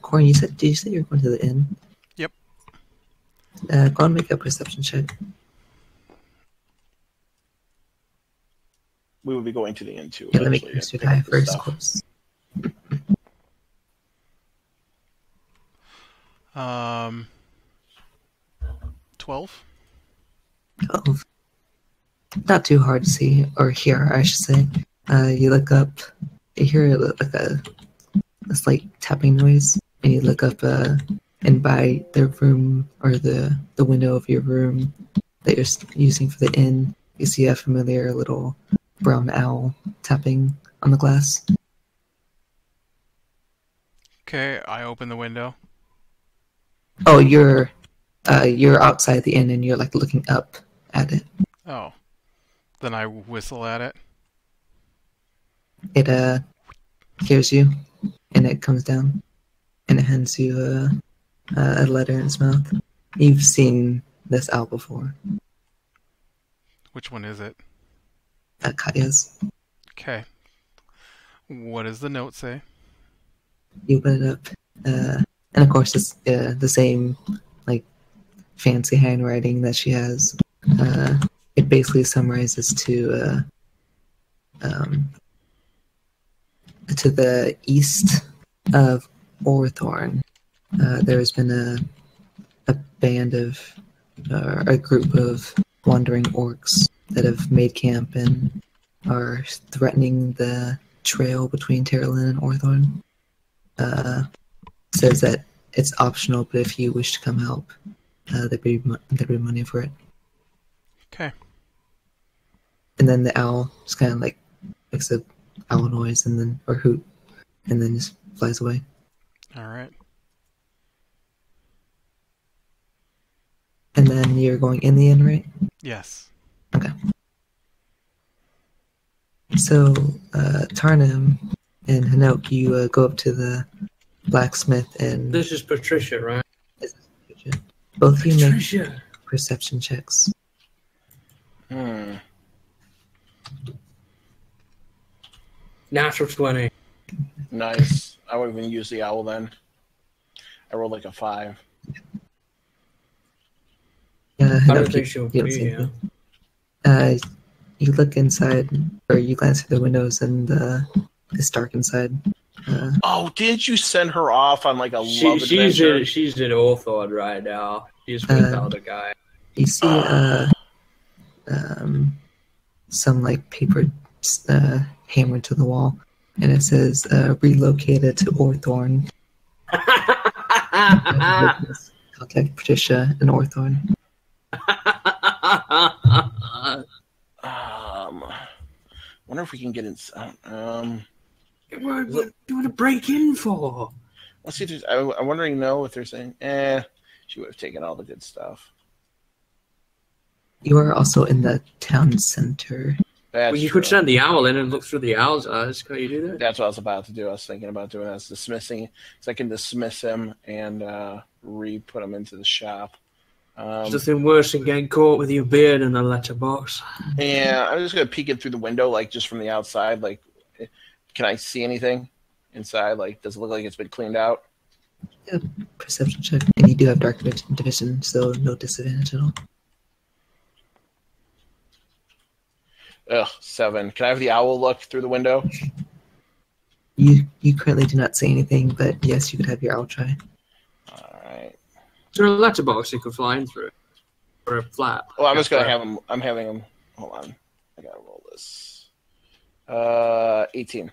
Corn, did you say you were going to the inn? Yep. Go and make a perception check. We would be going to the inn too. Yeah, let me cast your die first, of course. 12. 12. Not too hard to see, or hear, I should say. You look up, you hear like a slight tapping noise, and you look up, and by the room, or the window of your room that you're using for the inn, you see a familiar little brown owl tapping on the glass. Okay, I open the window. Oh, you're outside the inn, and you're like looking up at it. Oh. Then I whistle at it. It hears you, and it comes down, and it hands you a letter in its mouth. You've seen this owl before. Which one is it? Katya's. Okay. What does the note say? You open it up, and of course it's the same, like, fancy handwriting that she has. It basically summarizes to the east of Orthorn. There has been a band of, a group of wandering orcs that have made camp and are threatening the trail between Terralyn and Orthorn. Says that it's optional, but if you wish to come help, there'd be money for it. Okay. And then the owl just kind of like makes a owl noise and then or hoot, and then just flies away. All right. And then you're going in the inn, right? Yes. Okay. So Tarnum and Hanok, you go up to the blacksmith and this is Patricia, right? Both of you Patricia. make perception checks. Natural 20. Nice. I would even use the owl then. I rolled like a 5. I don't think she'll be, yeah. You look inside, or you glance through the windows, and it's dark inside. Oh, didn't you send her off on like a love adventure? She's in Orthorn right now. She's with the other guy. You see some like paper hammered to the wall, and it says relocated to Orthorn. Contact Patricia in Orthorn. Wonder if we can get in. What do you want to break in for? Let's see. I'm wondering. No, if they're saying, she would have taken all the good stuff. You are also in the town center. Well, you could send the owl in and look through the owl's eyes. Can't you do that? That's what I was about to do. I was thinking about doing that. I was dismissing, so I can dismiss him and re-put him into the shop. There's nothing worse than getting caught with your beard in a letterbox. Yeah, I'm just gonna peek in through the window, like just from the outside. Like, can I see anything inside? Like, does it look like it's been cleaned out? Yeah, perception check, and you do have dark vision, so no disadvantage at all. 7. Can I have the owl look through the window? You currently do not see anything, but yes, you could have your owl try. Alright. Is there a letterbox you could fly in through? Or a flap? Well, I'm just gonna have him. I'm having him. Hold on. I gotta roll this. 18.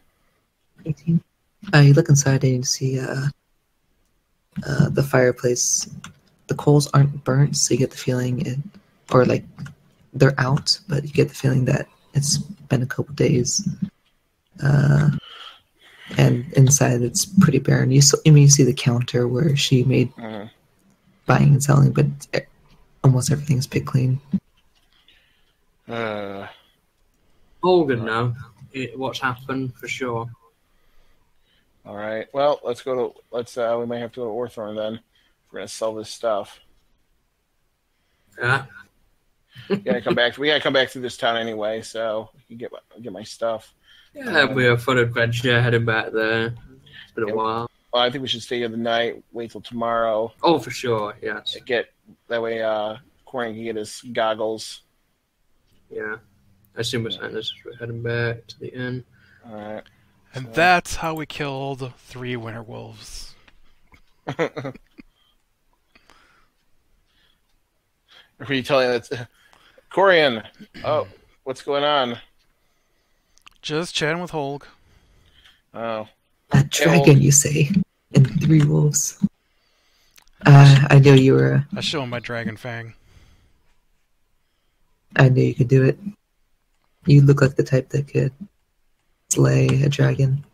18. You look inside and you see the fireplace. The coals aren't burnt, so you get the feeling they're out, but you get the feeling that it's been a couple days. And inside it's pretty barren. You see the counter where she made buying and selling, but almost everything's picked clean. Hogan now. What's happened for sure. All right. Well, let's go to. We might have to go to Orthorn then. If we're gonna sell this stuff. Yeah. We gotta come back through this town anyway, so we can get my stuff. Yeah, that'll be a fun adventure heading back there. It's been a while. Well, I think we should stay here the night. Wait till tomorrow. Oh, for sure. Yes. That way. Corian can get his goggles. Yeah. I assume we're saying this. We're heading back to the inn. All right. And that's how we killed 3 winter wolves. Are you telling that? Corian, what's going on? Just chatting with Holg. Oh. A dragon, you say? And 3 wolves. I knew you were. I show him my dragon fang. I knew you could do it. You look like the type that could slay a dragon.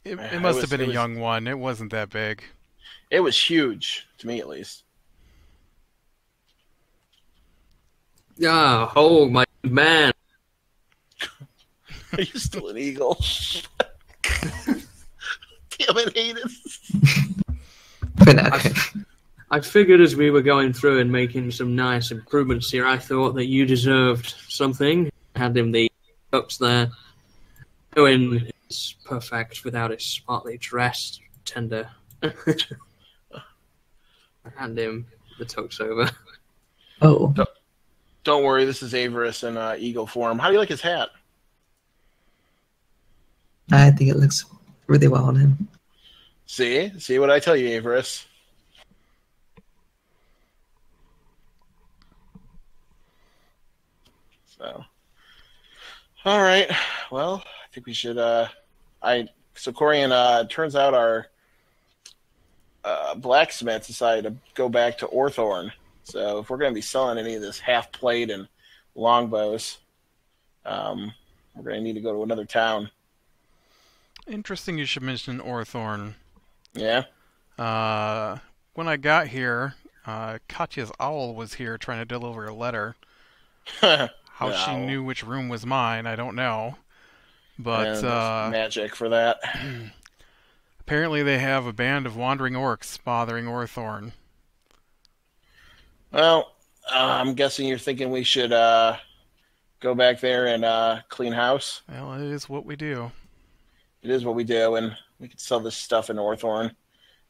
It must have been a young one. It wasn't that big. It was huge, to me at least. Ah, oh, my man. Are you still an eagle? Damn it, Hades. For now. I figured as we were going through and making some nice improvements here, I thought that you deserved something. Hand him the cups there. Owen is perfect without his smartly dressed, tender. Hand him the tux over. Oh. Don't worry, this is Avarice in eagle form. How do you like his hat? I think it looks really well on him. See what I tell you, Avarice. So, all right. Well, I think we should. So Corian, turns out our blacksmith decided to go back to Orthorn. So if we're going to be selling any of this half plate and longbows, we're going to need to go to another town. Interesting you should mention Orthorn. Yeah. When I got here, Katya's owl was here trying to deliver a letter. How she knew which room was mine, I don't know. But magic for that. Apparently they have a band of wandering orcs bothering Orthorn. Well, I'm guessing you're thinking we should go back there and clean house. Well, it is what we do. It is what we do, and we could sell this stuff in Orthorn.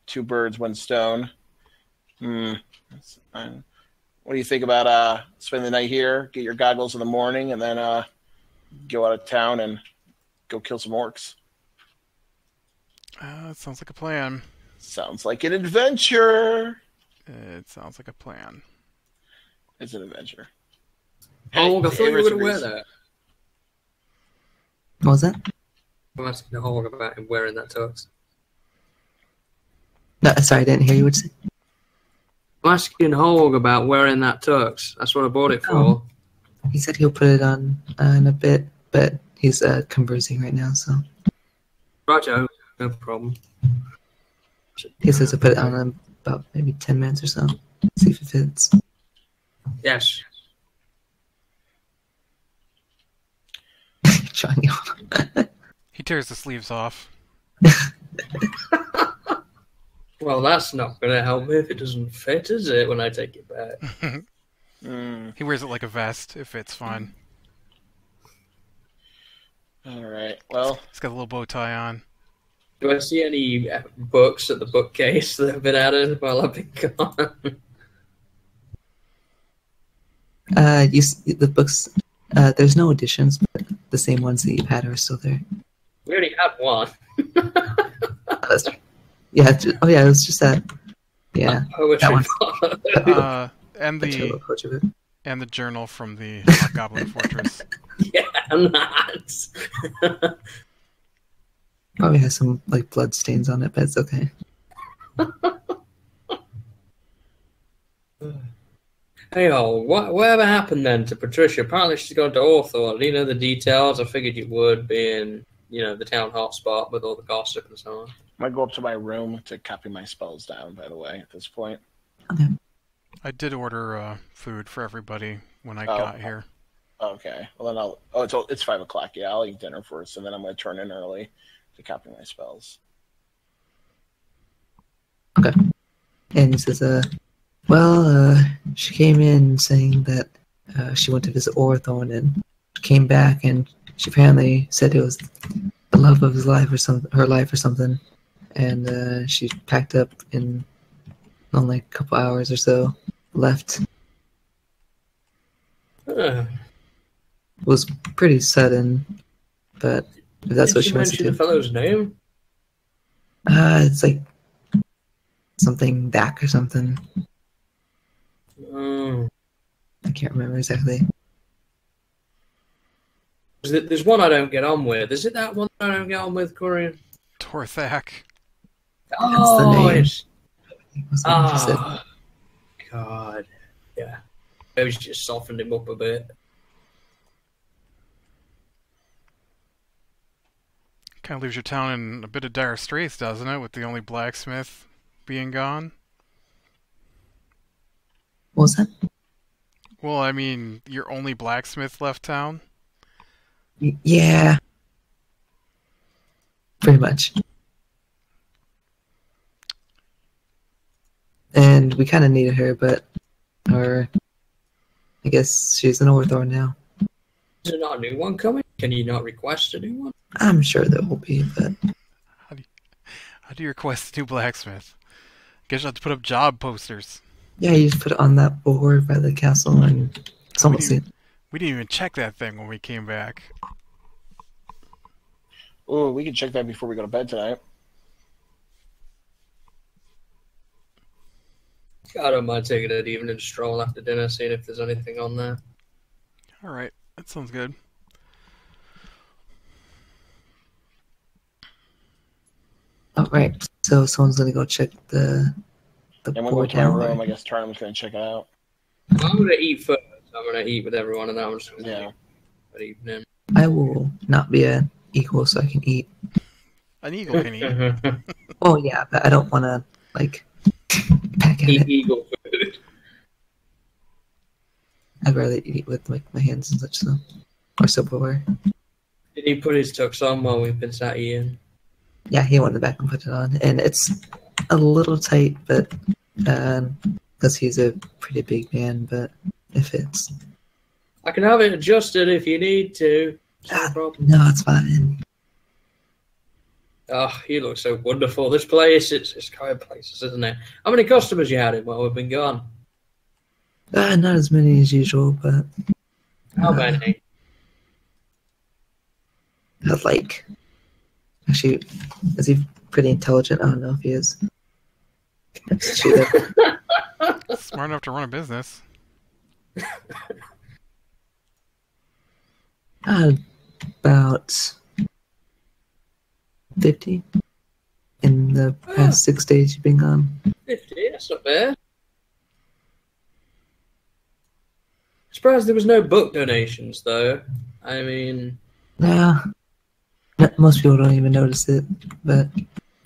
2 birds, 1 stone. What do you think about spending the night here, get your goggles in the morning, and then go out of town and go kill some orcs? That sounds like a plan. Sounds like an adventure. It sounds like a plan. It's an adventure. Oh, I thought you were going to wear agrees. that. What was that? I'm asking Hog about him wearing that tux. No, sorry, I didn't hear you. What you say? I'm asking Hog about wearing that tux. That's what I bought it for. Oh. He said he'll put it on in a bit, but he's conversing right now, so. Righto, no problem. He says to put it on in about maybe 10 minutes or so. See if it fits. Yes. Johnny. He tears the sleeves off. Well, that's not going to help me if it doesn't fit, is it, when I take it back? He wears it like a vest. It fits fine. All right. Well, He's got a little bow tie on. Do I see any books at the bookcase that have been added while I've been gone? The books, there's no additions, but the same ones that you've had are still there. We already had one. That's true. Yeah, it was just that. Yeah, Poetry that one. And The terrible the approach of it. and the journal from the Goblin Fortress. Yeah, nuts. Probably has some like blood stains on it, but it's okay. Hey, whatever happened then to Patricia? Apparently she's gone to Orthorn. Do you know the details? I figured you would, being, the town hotspot with all the gossip and so on. I might go up to my room to copy my spells down, by the way, at this point. Okay. I did order food for everybody when I got here. Okay. Well, then it's 5 o'clock. Yeah, I'll eat dinner first, and then I'm going to turn in early to copy my spells. Okay. And he says, she came in saying that she went to visit Orthorn and came back, and she apparently said it was the love of his life or her life or something. and she packed up in only a couple hours or so. Left. It was pretty sudden, but if that's what she wants to do. Did you mention the fellow's name? It's like something back or something. I can't remember exactly. There's one I don't get on with. Is it that one I don't get on with, Corian? Torthak. That's the name. God. Yeah. Maybe she just softened him up a bit. Kind of leaves your town in a bit of dire straits, doesn't it? With the only blacksmith being gone. What was that? Well, I mean, your only blacksmith left town? Yeah. Pretty much. And we kind of needed her, but I guess she's an Orthorn now. Is there not a new one coming? Can you not request a new one? I'm sure there will be, but... How do you request a new blacksmith? Guess you have to put up job posters. Yeah, you just put it on that board by the castle and someone will see it. We didn't even check that thing when we came back. Oh, we can check that before we go to bed tonight. I don't mind taking an evening stroll after dinner, seeing if there's anything on there. Alright, that sounds good. Oh, right. So someone's gonna go check the And when we go board to our down. room, I guess Tarnum's going to check it out. Well, I'm going to eat first. I'm going to eat with everyone, and then I'm just going to eat for the evening. I will not be an equal, so I can eat. An eagle can eat. Oh yeah, but I don't want to like pack at Eat it. eagle food. I'd rather eat with like my hands and such, so or silverware. Did he put his tux on while we've been sat eating? Yeah, he went back and put it on, and it's a little tight, but because he's a pretty big man, but it fits. I can have it adjusted if you need to. No problem. No, it's fine. Oh, you look so wonderful. This place, it's kind of places, isn't it? How many customers you had in while we've been gone? Not as many as usual, but How many? like actually, is he pretty intelligent? I don't know if he is. Smart enough to run a business. About 50 in the past 6 days you've been gone. 50, that's not bad. Surprised there was no book donations, though. I mean... No, most people don't even notice it, but...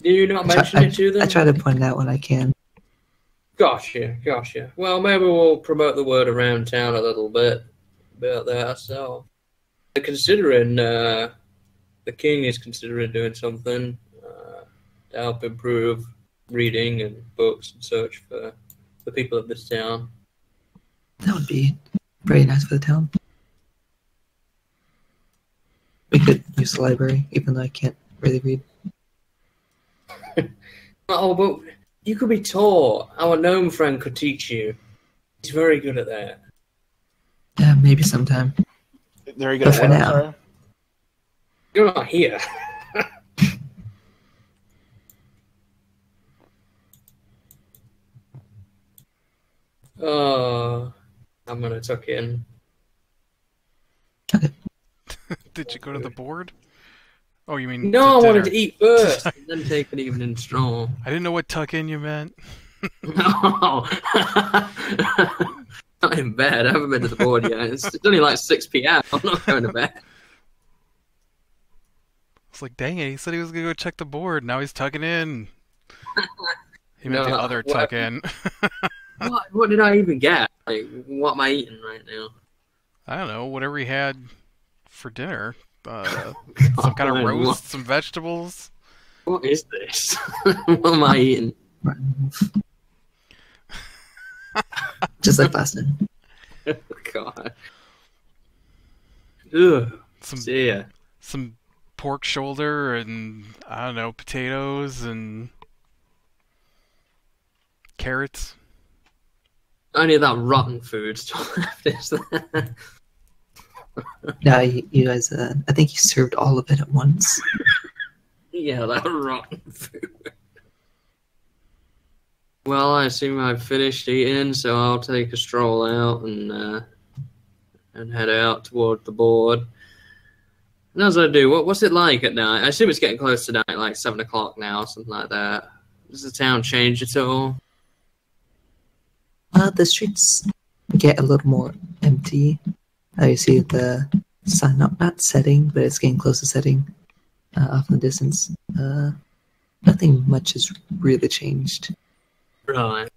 Do you not mention it to them? I try to point it out when I can. Gotcha. Well, maybe we'll promote the word around town a little bit about that, so... Considering, the king is considering doing something to help improve reading and books and such for the people of this town. That would be very nice for the town. We could use the library, even though I can't really read. Oh, but you could be taught. Our gnome friend could teach you. He's very good at that. Yeah, maybe sometime. Very good But at for what, now. sorry? You're not here. Oh, I'm gonna tuck in. Did you go to the board? Oh, you mean No, I to wanted dinner. to eat first, and then take an evening stroll. I didn't know what tuck in you meant. No. Not in bed. I haven't been to the board yet. It's only like 6 p.m. I'm not going to bed. It's like, dang it, he said he was going to go check the board. Now he's tucking in. He meant No, the other what- tuck in. What did I even get? Like, what am I eating right now? I don't know, whatever he had for dinner. Some kind of roast, some vegetables. What is this? What am I eating? Just like last time. God. Ugh. Some Yeah. some pork shoulder and, I don't know, potatoes and carrots. Only of that rotten food still left, is there? No, you guys, I think you served all of it at once. Yeah, that rotten food. Well, I assume I've finished eating, so I'll take a stroll out and head out toward the board. And as I do, what's it like at night? I assume it's getting close to night, like 7 o'clock now, something like that. Does the town change at all? The streets get a little more empty. You see the sun not setting, but it's getting close to setting off in the distance. Nothing much has really changed. Right.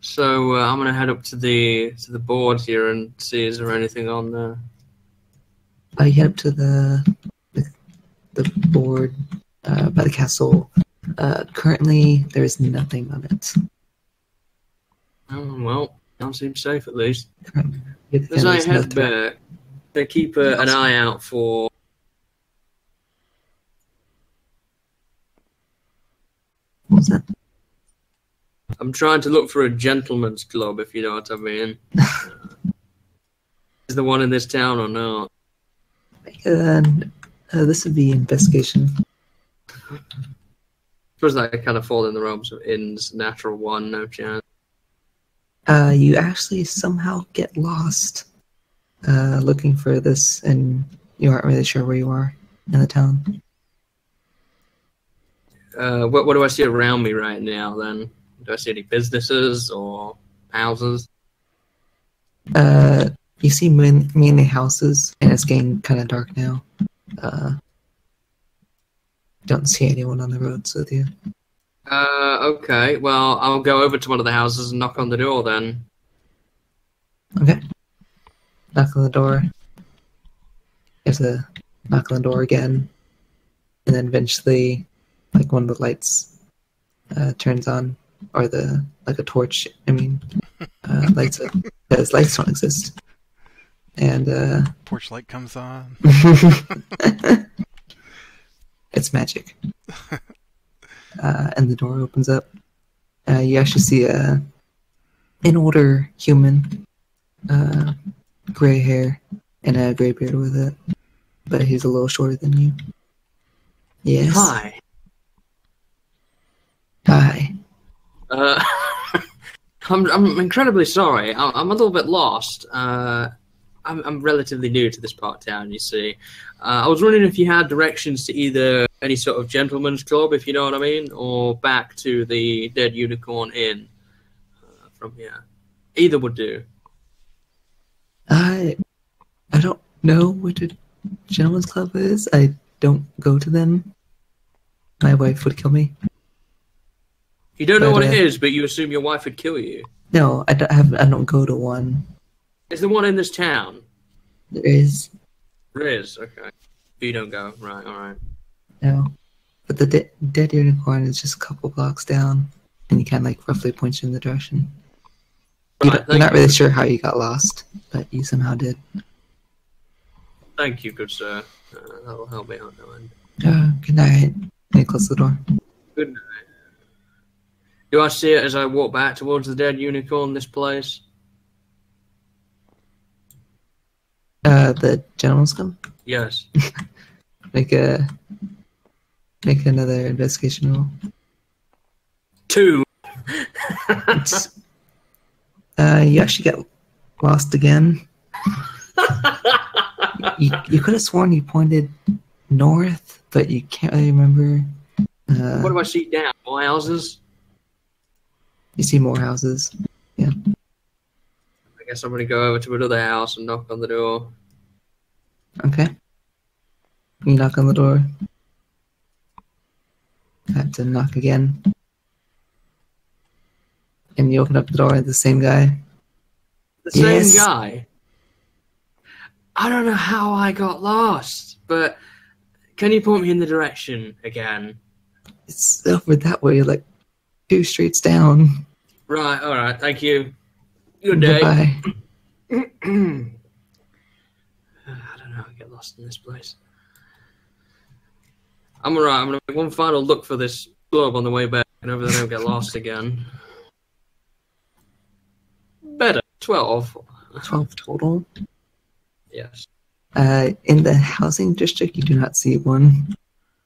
So I'm gonna head up to the board here and see is there anything on there. You head up to the board by the castle. Currently, there is nothing on it. Oh well, don't seem safe at least. As As I head back, I keep an eye out for. What was that? I'm trying to look for a gentleman's club, if you know what I mean. Is there one in this town or not? This would be investigation. I suppose that kind of fall in the realms of Inn's natural one, no chance. You actually somehow get lost looking for this, and you aren't really sure where you are in the town. What do I see around me right now, then? Do I see any businesses or houses? You see mainly houses, and it's getting kind of dark now. Don't see anyone on the roads with you. Okay. Well, I'll go over to one of the houses and knock on the door then. Okay. Knock on the door. You have to knock on the door again. And then eventually, like, one of the lights turns on. Or a torch, lights up. Because lights don't exist. And, porch light comes on. It's magic. And the door opens up. You actually see an older human, gray hair, and a gray beard with it. But he's a little shorter than you. Yes. Hi. Hi. I'm incredibly sorry. I'm a little bit lost. I'm relatively new to this part of town, you see. I was wondering if you had directions to either any sort of gentleman's club, if you know what I mean, or back to the Dead Unicorn Inn from here. Either would do. I don't know what a gentleman's club is. I don't go to them. My wife would kill me. You don't know what it is, but you assume your wife would kill you. No, I don't go to one. Is there one in this town? There is. There is, okay. You don't go, right, alright. No. But the Dead Unicorn is just a couple blocks down, and he kind of roughly points you in the direction. Right, You're not really sure how you got lost, but you somehow did. Thank you, good sir. That'll help me out now. Good night. And you close the door. Good night. Do I see it as I walk back towards the Dead Unicorn, this place? The gentleman's club? Yes. Make another investigation roll. 2. You actually get lost again. you could have sworn you pointed north, but you can't really remember. What do I see down? More houses? You see more houses. Yeah. I guess I'm going to go over to another house and knock on the door. Okay. You knock on the door. I have to knock again. And you open up the door, the same guy. The same guy? I don't know how I got lost, but can you point me in the direction again? It's over that way, like 2 streets down. Right, alright, thank you. Good day. Bye. I don't know, lost in this place. I'm alright. I'm gonna make one final look for this globe on the way back, and hopefully I don't get lost again. Better. 12. 12 total. Yes. In the housing district, you do not see one.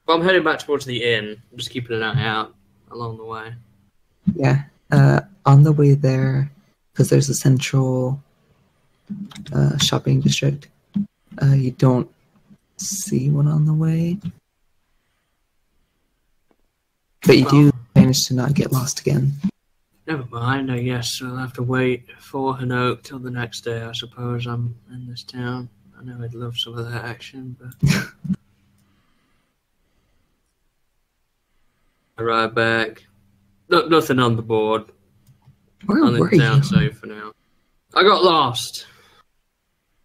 Well, I'm heading back towards the inn. I'm just keeping an eye out along the way. Yeah. On the way there, because there's a central shopping district, you don't see one on the way. But you do manage to not get lost again. Never mind, I guess I'll have to wait for Hanoak till the next day, I suppose. I'm in this town. I know I'd love some of that action, but... I ride back. Nothing on the board. Where I'm were in town you? safe for now. I got lost.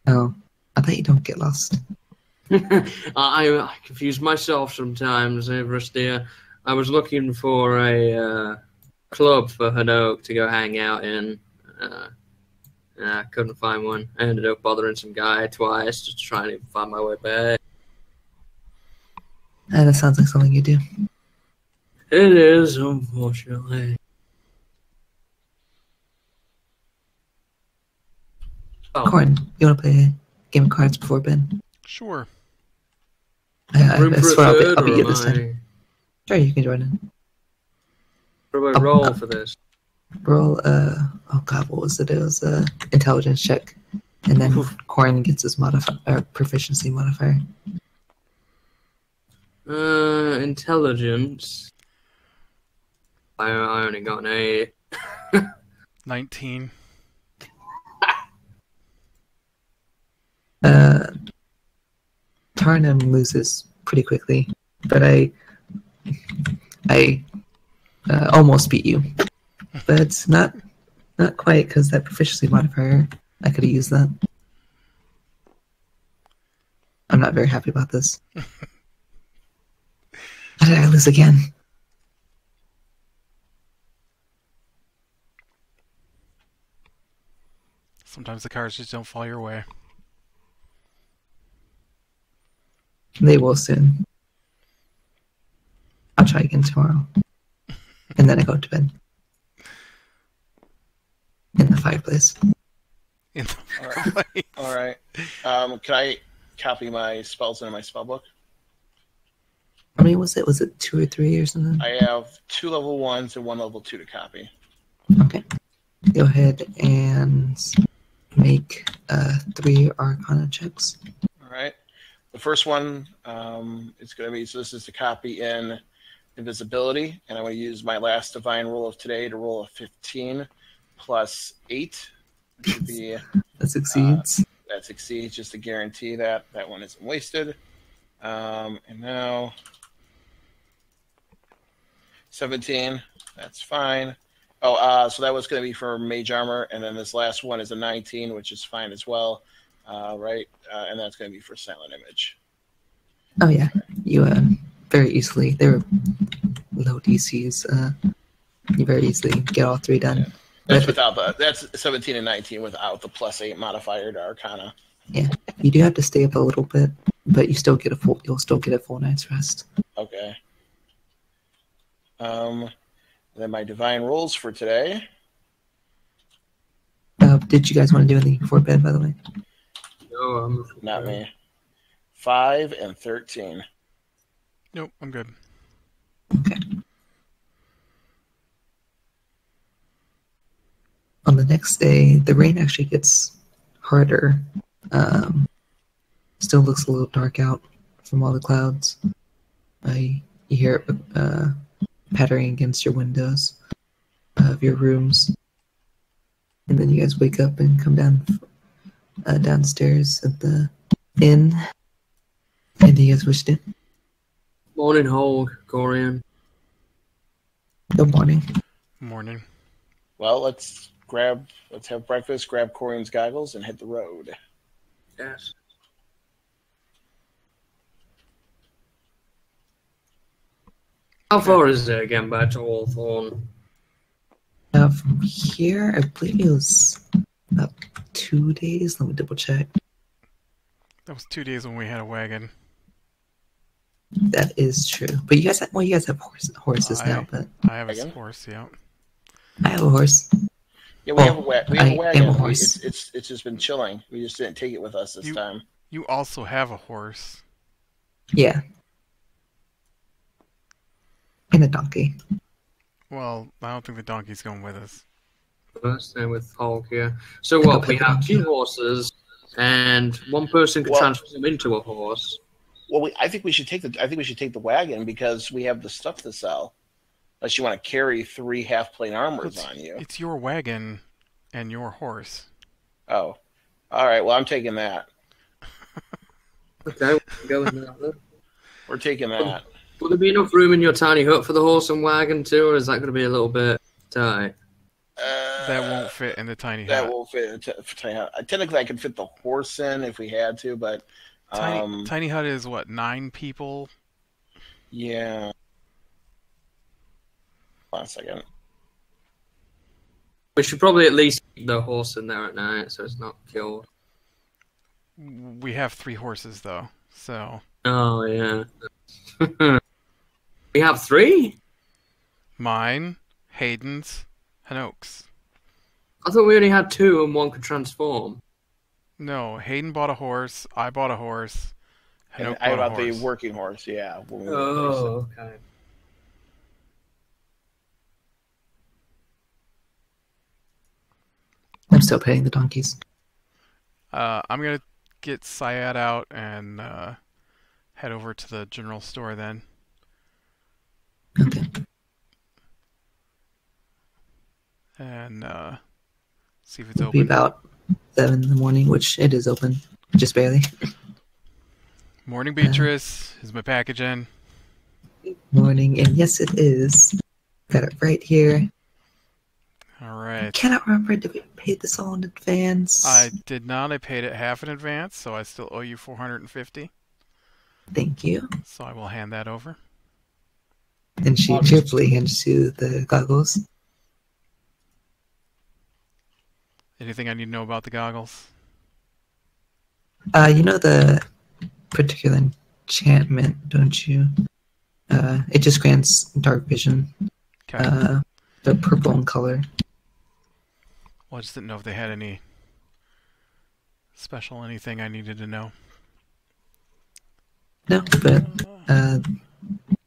Oh, I bet you don't get lost. I confuse myself sometimes, Rustia. I was looking for a club for Hanoak to go hang out in. I couldn't find one. I ended up bothering some guy twice just trying to find my way back. That sounds like something you do. It is, unfortunately. Oh, Corn, you want to play a game of cards before bed? Sure. I room for a swear third, I'll be or you am this time. I... Sure, you can join in. What do I roll for this? Roll, oh god, what was it? It was a intelligence check. And then Corn gets his proficiency modifier. Intelligence. I only got an 8. 19. Tarnum loses pretty quickly, but I almost beat you. But it's not quite, because that proficiency modifier, I could have used that. I'm not very happy about this. How did I lose again? Sometimes the cards just don't fall your way. They will soon. I'll try again tomorrow. And then I go to bed. In the fireplace. In the All right. fireplace. All right. Can I copy my spells into my spell book? How many was it? Was it 2 or 3 or something? I have 2 level 1s and 1 level 2 to copy. Okay. Go ahead and make 3 Arcana checks. All right. The first one is going to be, so this is to copy in invisibility, and I'm going to use my last divine roll of today to roll a 15 plus 8. It should be That succeeds. that succeeds, just to guarantee that that one isn't wasted. And now 17, that's fine. Oh, so that was going to be for mage armor, and then this last one is a 19, which is fine as well, right? And that's going to be for silent image. Oh yeah, you very easily. They're low DCs. You very easily get all 3 done. Yeah. That's without that's 17 and 19 without the plus 8 modifier to Arcana. Yeah, you do have to stay up a little bit, but you'll still get a full night's rest. Okay. Then my divine rolls for today. Did you guys want to do anything before bed, by the way? No, Not me. 5 and 13. Nope, I'm good. Okay. On the next day, the rain actually gets harder. Still looks a little dark out from all the clouds. You hear it pattering against your windows of your rooms. And then you guys wake up and come downstairs at the inn. And you guys wish to? Morning, hold, Corian. Good morning. Morning. Well, let's have breakfast, grab Corian's goggles, and hit the road. Yes. How far is it again back to Orthorn? From here, I believe it was about 2 days. Let me double check. That was 2 days when we had a wagon. That is true. But you guys have horses now, but I have a horse, yeah. I have a horse. Yeah, we have a wagon. Am a horse. It's just been chilling. We just didn't take it with us this time. You also have a horse. Yeah. And a donkey. Well, I don't think the donkey's going with us. Same with Hulk, yeah. So what? We have 2 horses, and one person can transform into a horse. Well, I think we should take the wagon because we have the stuff to sell. Unless you want to carry 3 half-plate armors on you. It's your wagon and your horse. Oh. All right, well, I'm taking that. Okay, we can go in that then. We're taking that. Will there be enough room in your tiny hut for the horse and wagon too, or is that going to be a little bit tight? That won't fit in the tiny hut. That won't fit in the tiny hut. Technically, I could fit the horse in if we had to, but... Tiny hut is, what, 9 people? Yeah. Hold on a second. We should probably at least keep the horse in there at night so it's not killed. We have 3 horses, though, so... Oh, yeah. We have 3? Mine, Hayden's, and Oak's. I thought we only had 2 and 1 could transform. No, Hayden bought a horse, I bought a horse, and Oak I bought a bought the horse. working horse, yeah. Oh, okay. I'm still paying the donkeys. I'm going to get Syed out and head over to the general store then. Okay. And see if it's It'll open. be about 7 in the morning, which it is open. Just barely. Morning, Beatrice. Is my package in? Morning, and yes, it is. Got it right here. All right. I cannot remember. Did we pay this all in advance? I did not. I paid it half in advance, so I still owe you $450. Thank you. So I will hand that over. And she cheerfully hands you the goggles. Anything I need to know about the goggles? You know the particular enchantment, don't you? It just grants dark vision. Okay. The purple in color. Well, I just didn't know if they had any special anything I needed to know. No, but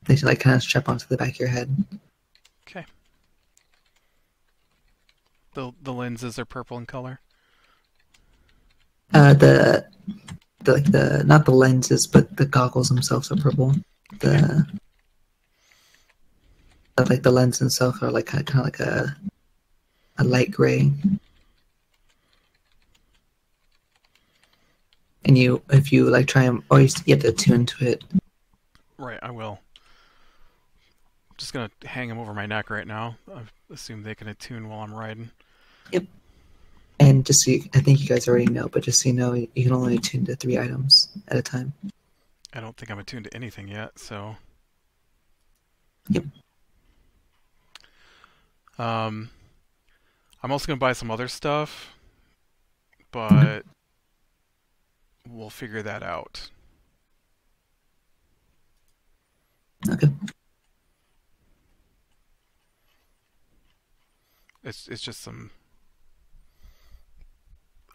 they like kind of strap onto the back of your head. Okay. The lenses are purple in color. The not the lenses, but the goggles themselves are purple. The the lens itself are like kind of like a light gray. And if you like try and always you have to tune to it. Right, I will. I'm just gonna hang them over my neck right now. I assume they can attune while I'm riding. Yep. And just so I think you guys already know, but just so you know, you can only attune to 3 items at a time. I don't think I'm attuned to anything yet, so. Yep. I'm also gonna buy some other stuff, but we'll figure that out. Okay. It's just some.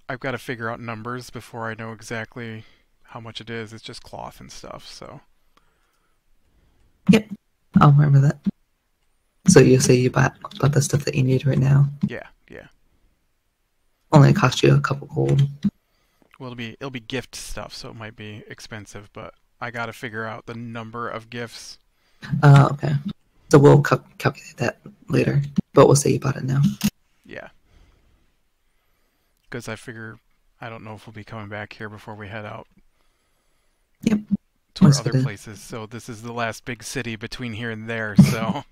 I've got to figure out numbers before I know exactly how much it is. It's just cloth and stuff, so. Yep. I'll remember that. So you say you bought the stuff that you need right now? Yeah, yeah. Only cost you a couple gold. Well, it'll be gift stuff, so it might be expensive, but I got to figure out the number of gifts. Okay. So we'll calculate that later, but we'll say you bought it now. Yeah. Because I figure I don't know if we'll be coming back here before we head out. Yep. To our other places. So this is the last big city between here and there. So.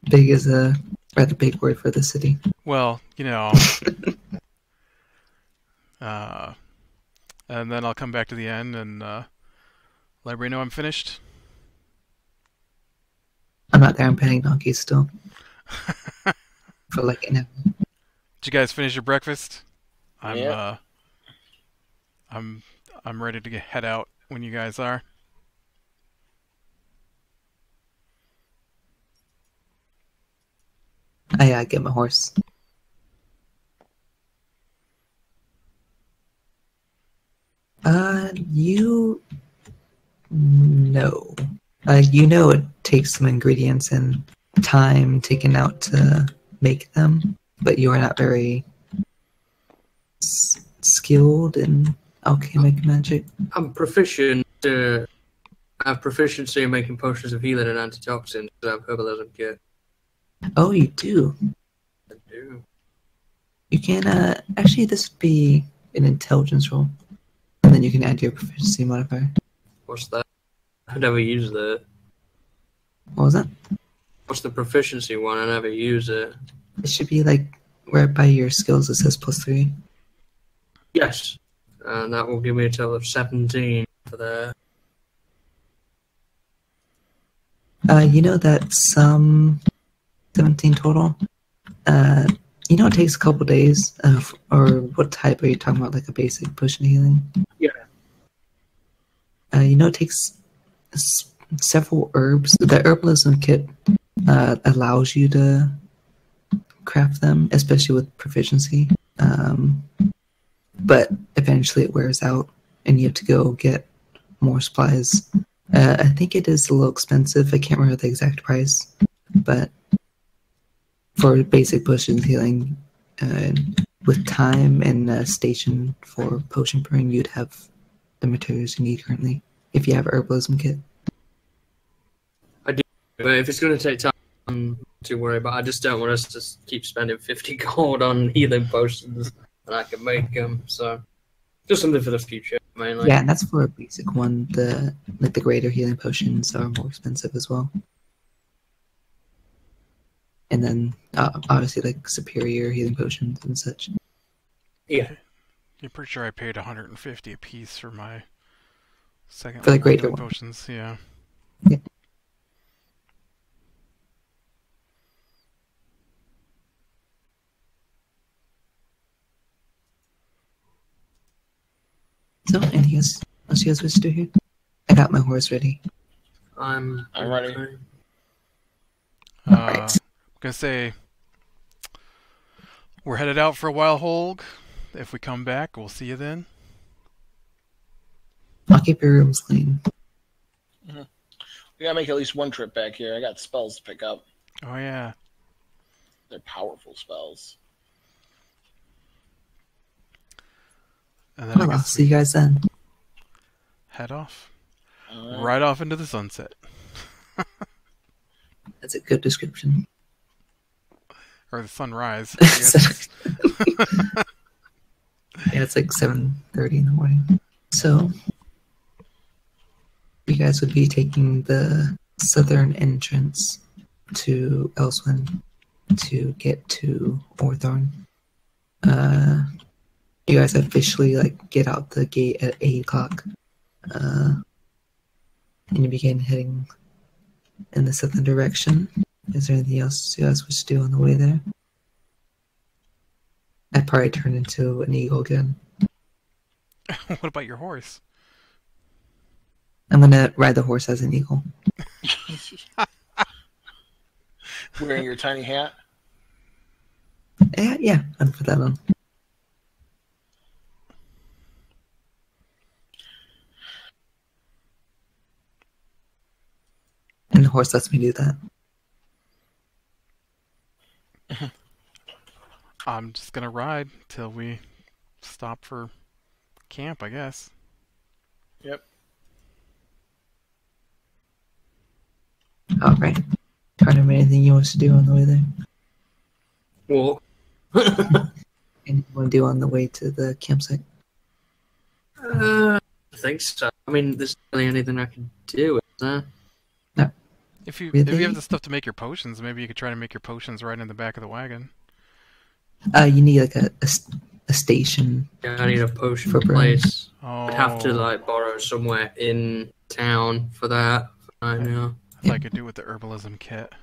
Big is a rather big word for the city. Well, you know. And then I'll come back to the end and let everybody know I'm finished. I'm not there. I'm petting donkeys still. For like an hour. Did you guys finish your breakfast? I'm yeah. I'm ready to head out when you guys are. I get my horse. You know. You know it takes some ingredients and time taken out to make them, but you are not very skilled in alchemic magic. I'm proficient. I have proficiency in making potions of healing and antitoxins. I have herbalism kit. Oh, you do? I do. You can, actually this would be an intelligence roll. And then you can add your proficiency modifier. What's that? I never use that. What was that? What's the proficiency one? I never use it. It should be like right by your skills. It says +3. Yes. And that will give me a total of 17 for that. You know that some 17 total. You know it takes a couple days. Or what type are you talking about? Like a basic potion healing? Yeah. You know it takes several herbs. The herbalism kit allows you to craft them, especially with proficiency. But eventually it wears out, and you have to go get more supplies. I think it is a little expensive. I can't remember the exact price, but for basic potion healing, with time and a station for potion brewing, you'd have the materials you need currently if you have an herbalism kit. I do, but if it's going to take time, I'm not too worried. But I just don't want us to keep spending 50 gold on healing potions, and I can make them. So just something for the future, mainly. Yeah, and that's for a basic one. The greater healing potions are more expensive as well. And then obviously like superior healing potions and such. Yeah. You're pretty sure I paid 150 a piece for my second for the greater healing one. potions. Yeah. Yeah. So, anything else you guys wish to do here? I got my horse ready. I'm ready. Alright. I'm gonna say we're headed out for a while, Holg. If we come back, we'll see you then. I'll keep your rooms clean. We gotta make at least one trip back here. I got spells to pick up. Oh yeah. They're powerful spells. And then I Well, I'll guess see you guys then. head off. Alright. Right off into the sunset. That's a good description. Or the sunrise. I guess. Yeah, it's like 7:30 in the morning. So, you guys would be taking the southern entrance to Elswyn to get to Orthorn. You guys officially get out the gate at 8 o'clock, and you begin heading in the southern direction. Is there anything else you guys wish to do on the way there? I'd probably turn into an eagle again. What about your horse? I'm gonna ride the horse as an eagle. Wearing your tiny hat. Yeah, I'll put that on. And the horse lets me do that. I'm just gonna ride till we stop for camp, I guess. Yep. Alright. Carter, anything you want to do on the way there? Walk. Anything you want to do on the way to the campsite? I think so. I mean, there's really anything I can do, is there? No. If you Really? have the stuff to make your potions, maybe you could try to make your potions right in the back of the wagon. You need a station. Yeah, I need a potion For place. Oh, I'd have to borrow somewhere in town for that. I know. if I could do with the herbalism kit.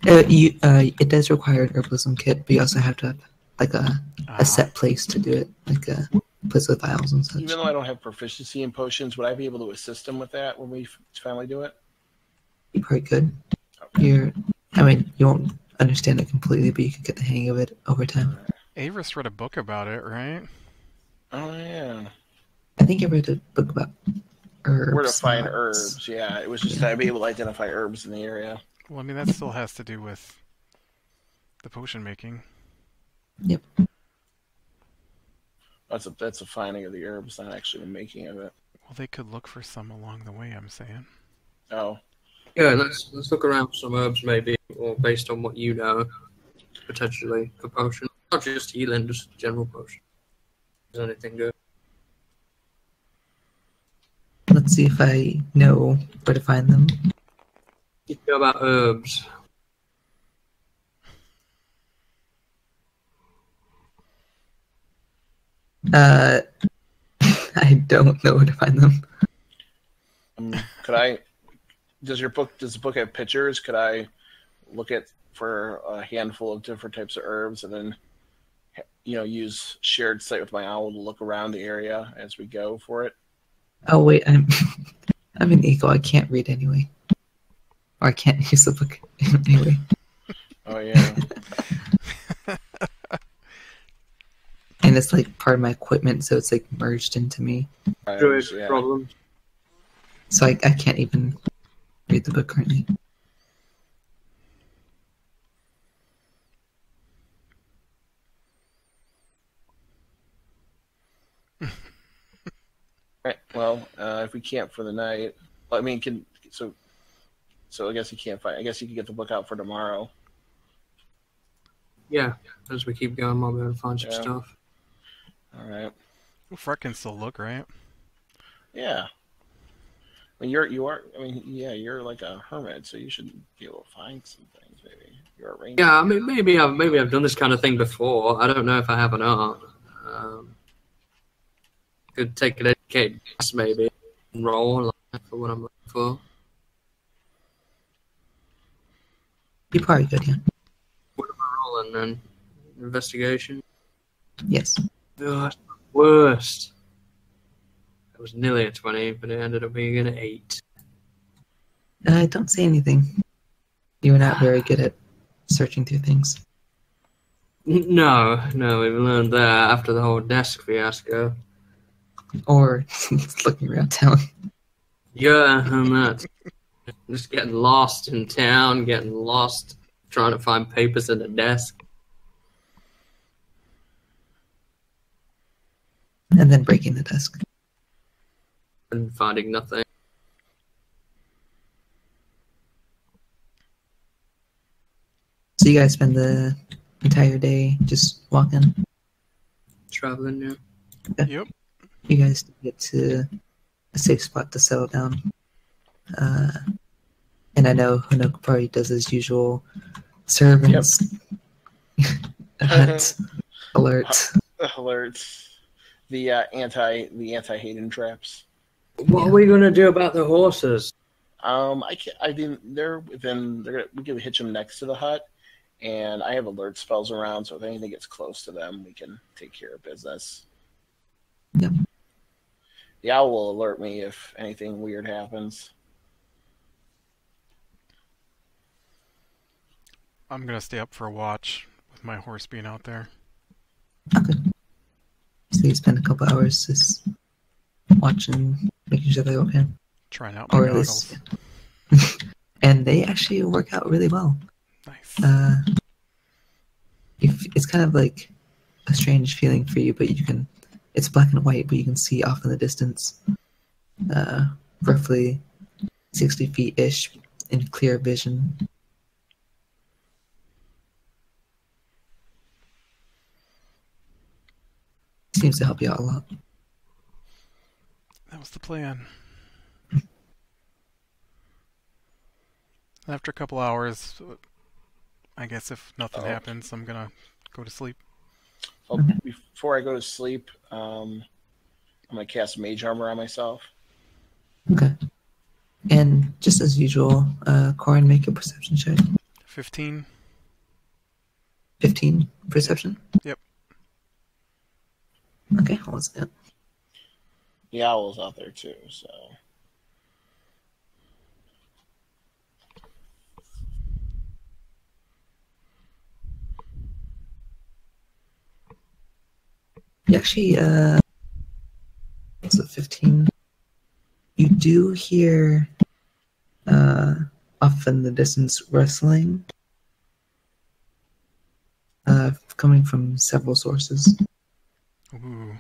It does require an herbalism kit, but you also have to have a set place to do it, place with vials and such. Even though I don't have proficiency in potions, would I be able to assist him with that when we finally do it? You probably could. Okay. You won't understand it completely, but you could get the hang of it over time. Avis read a book about it, right? Oh, yeah. I think I read a book about herbs. Where to find herbs, yeah. It was just that I'd be able to identify herbs in the area. Well, I mean, that still has to do with the potion making. Yep. That's a finding of the herbs, not actually the making of it. Well, they could look for some along the way, I'm saying. Oh. Yeah, let's look around for some herbs maybe, or based on what you know, potentially for potion. Not just healing, just general potion. Is anything good? Let's see if I know where to find them. You know about herbs. I don't know where to find them. Does the book have pictures? Could I look for a handful of different types of herbs and then, use shared sight with my owl to look around the area as we go for it? Oh wait, I'm an eagle. I can't read anyway, or I can't use the book anyway. Oh yeah. And it's like part of my equipment, so it's like merged into me. Yeah. Problem. So I can't even read the book currently. Right. Well, if we can't for the night, I mean, so I guess you can't find. I guess you can get the book out for tomorrow. Yeah, as we keep going, we'll be able to find some Yeah. stuff. All right. Well, Freck can still look, right? Yeah. I mean, you're like a hermit, so you should be able to find some things. Maybe you're a ranger. Yeah, I mean, maybe I've done this kind of thing before. I don't know if I have or not. Could take an educated guess, maybe, and roll for what I'm looking for. You probably could, yeah. What am I rolling then? Investigation? Yes. Ugh, worst. It was nearly a 20, but it ended up being an 8. I don't see anything. You were not very good at searching through things. No, we learned that after the whole desk fiasco. Or looking around town. Yeah, and that's just getting lost in town, getting lost trying to find papers in the desk. And then breaking the desk. And finding nothing. So you guys spend the entire day just walking? Traveling, yeah. Okay. Yep. You guys get to a safe spot to settle down. And I know Honoka probably does his usual servants. Hunt, alert. Alerts. The anti-Hayden traps. What are we gonna do about the horses? We can hitch them next to the hut, and I have alert spells around, so if anything gets close to them, we can take care of business. Yep. The owl will alert me if anything weird happens. I'm gonna stay up for a watch with my horse being out there. Okay. So you spend a couple hours just watching, making sure they're okay. Trying out my Or at goggles. least, and they actually work out really well. Nice. It's kind of like a strange feeling for you, but it's black and white, but you can see off in the distance, roughly 60 feet-ish in clear vision. Seems to help you out a lot. That was the plan. After a couple hours, I guess if nothing happens, I'm gonna go to sleep. Well, before I go to sleep, I'm going to cast Mage Armor on myself. Okay. And just as usual, Corin, make a perception check. 15. 15 perception? Yep. Okay, what was it? The owl's out there too, so. You actually, was it 15? You do hear, off in the distance, rustling, coming from several sources. Ooh.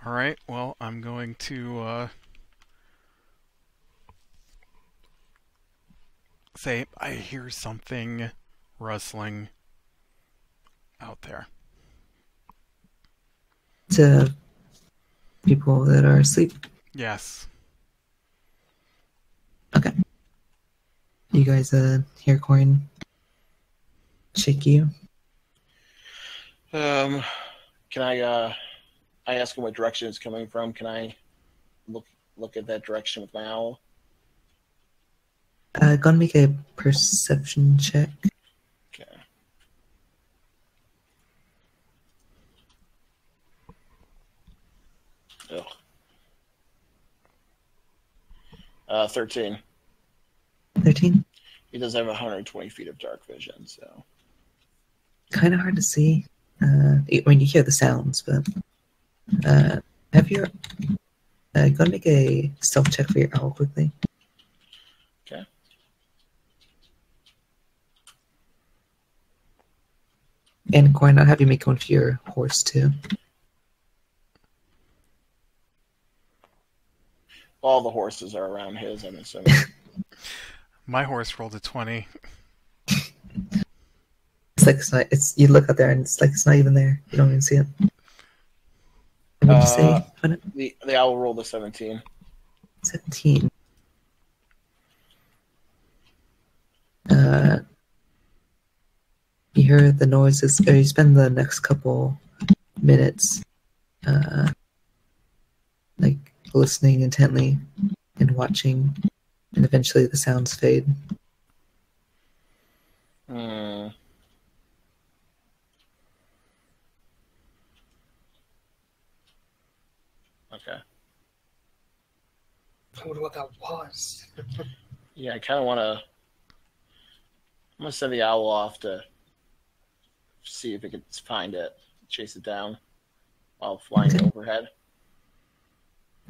Alright, well, I'm going to, say, I hear something rustling out there. To people that are asleep. Yes. Okay. You guys, hear Corin shake you? Can I ask him what direction it's coming from? Can I look at that direction with my owl? Gonna make a perception check. Okay. Ugh. 13. 13? He does have 120 feet of dark vision, so. Kind of hard to see. When you hear the sounds, but have your gonna make a stealth check for your owl quickly. Okay. And Corin, I'll have you make one for your horse too. All the horses are around his, I'm assuming. My horse rolled a 20. It's like it's not. It's you look out there and it's like it's not even there. You don't even see it. What would you say? The owl rolled a 17. 17. You hear the noises, or you spend the next couple minutes, like listening intently and watching, and eventually the sounds fade. Okay. I wonder what that was. Yeah, I kind of want to. I'm gonna send the owl off to see if it can find it, chase it down while flying overhead.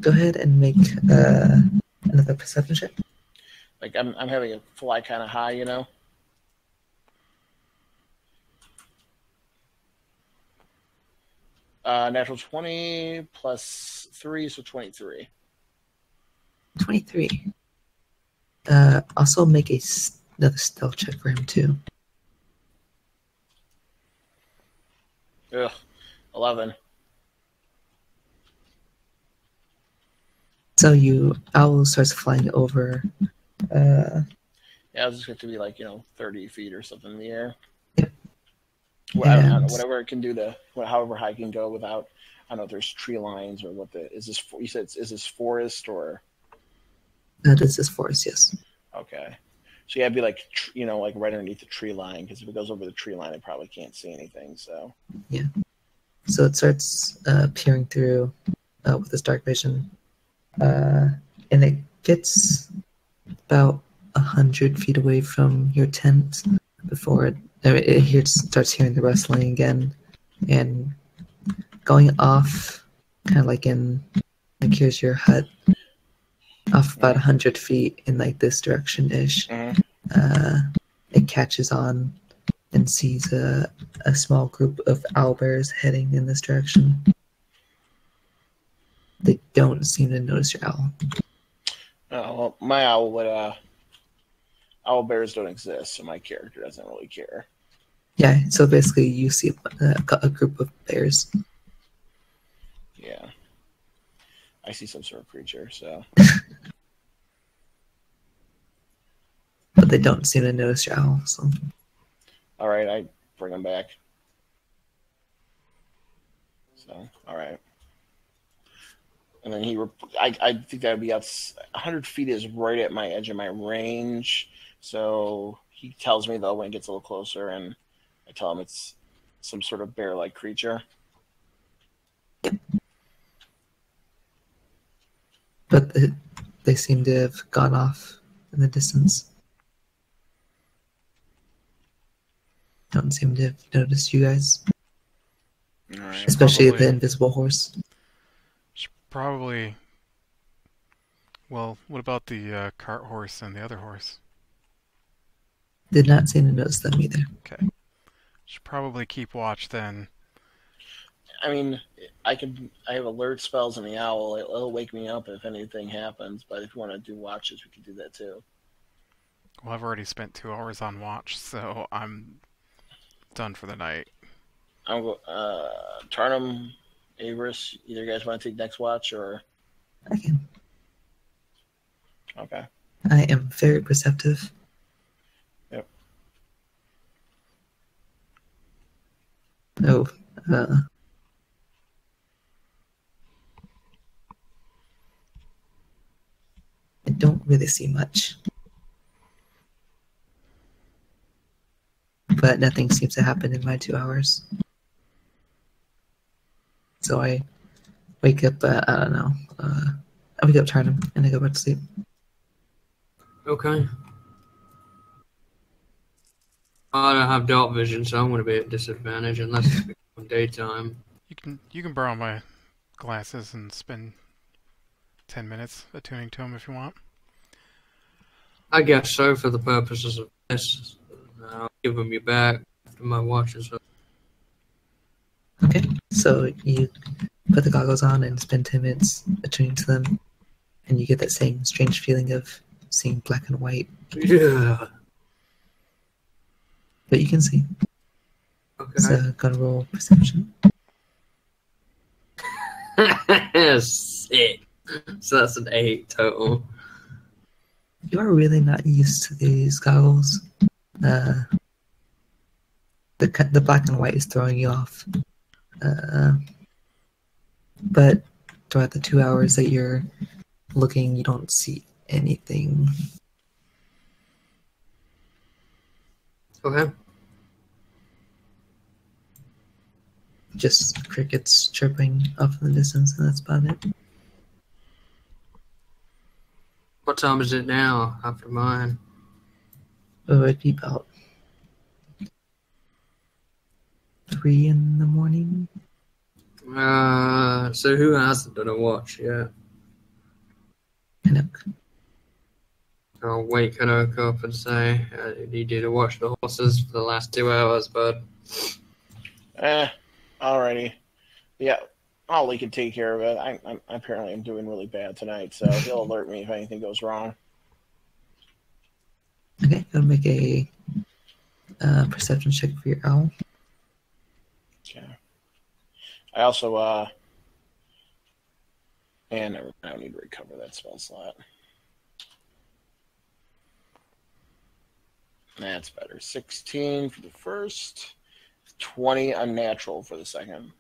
Go ahead and make another perception check. Like I'm having it fly kind of high, you know. Natural 20 plus 3, so 23. 23. Also make another stealth check for him too. Ugh, 11. So owl starts flying over. Yeah, I was just going to be like 30 feet or something in the air. Yep. Well, I don't know, whatever it can do however high it can go without. I don't know if there's tree lines or what is this. You said is this forest or? This is forest, yes. Okay, so yeah, it'd be like like right underneath the tree line, because if it goes over the tree line, it probably can't see anything. So yeah, so it starts peering through with this dark vision, and it gets about 100 feet away from your tent before it starts hearing the rustling again, and going off, kind of like here's your hut. Off about 100 feet in like this direction ish, it catches on and sees a small group of owlbears heading in this direction. They don't seem to notice your owl. Oh, well, my owl would. Owl bears don't exist, so my character doesn't really care. Yeah, so basically you see a group of bears. Yeah. I see some sort of creature, so. But they don't seem to notice your owl, so. All right, I bring them back. So, all right. And then I think that would be 100 feet is right at my edge of my range. So he tells me though when it gets a little closer, and I tell him it's some sort of bear-like creature. But they seem to have gone off in the distance. Don't seem to have noticed you guys. All right. Especially the invisible horse. Should probably... Well, what about the cart horse and the other horse? Did not seem to notice them either. Okay. Should probably keep watch then. I mean, I have alert spells in the owl. It'll wake me up if anything happens. But if you want to do watches, we can do that too. Well, I've already spent 2 hours on watch, so I'm done for the night. I'm Tarnum, Avarice. Either you guys want to take next watch or? I can. Okay. I am very perceptive. Yep. Oh, I don't really see much. But nothing seems to happen in my 2 hours. So I wake up, I don't know, I wake up, turn him, and I go back to sleep. Okay. I don't have dark vision, so I'm going to be at disadvantage unless it's on daytime. You can borrow my glasses and spend 10 minutes attuning to them if you want. I guess so, for the purposes of this. I'll give them you back after my watch is up. Okay, so you put the goggles on and spend 10 minutes attuning to them, and you get that same strange feeling of seeing black and white. Yeah. But you can see. Okay. So, gonna roll perception. Sick. So that's an 8 total. You are really not used to these goggles. The black and white is throwing you off. But throughout the 2 hours that you're looking, you don't see anything. Okay. Just crickets chirping off in the distance, and that's about it. What time is it now after mine? Oh, it'd be about 3 in the morning. So who hasn't done a watch yet? Canuck. I'll wake Canuck up and say, you need you to watch the horses for the last 2 hours, bud. Alrighty. Yeah, Ollie can take care of it. I'm apparently I'm doing really bad tonight, so he'll alert me if anything goes wrong. Okay, go make a perception check for your owl. Okay. I also and I don't need to recover that spell slot. That's better. 16 for the first, 20 unnatural for the second.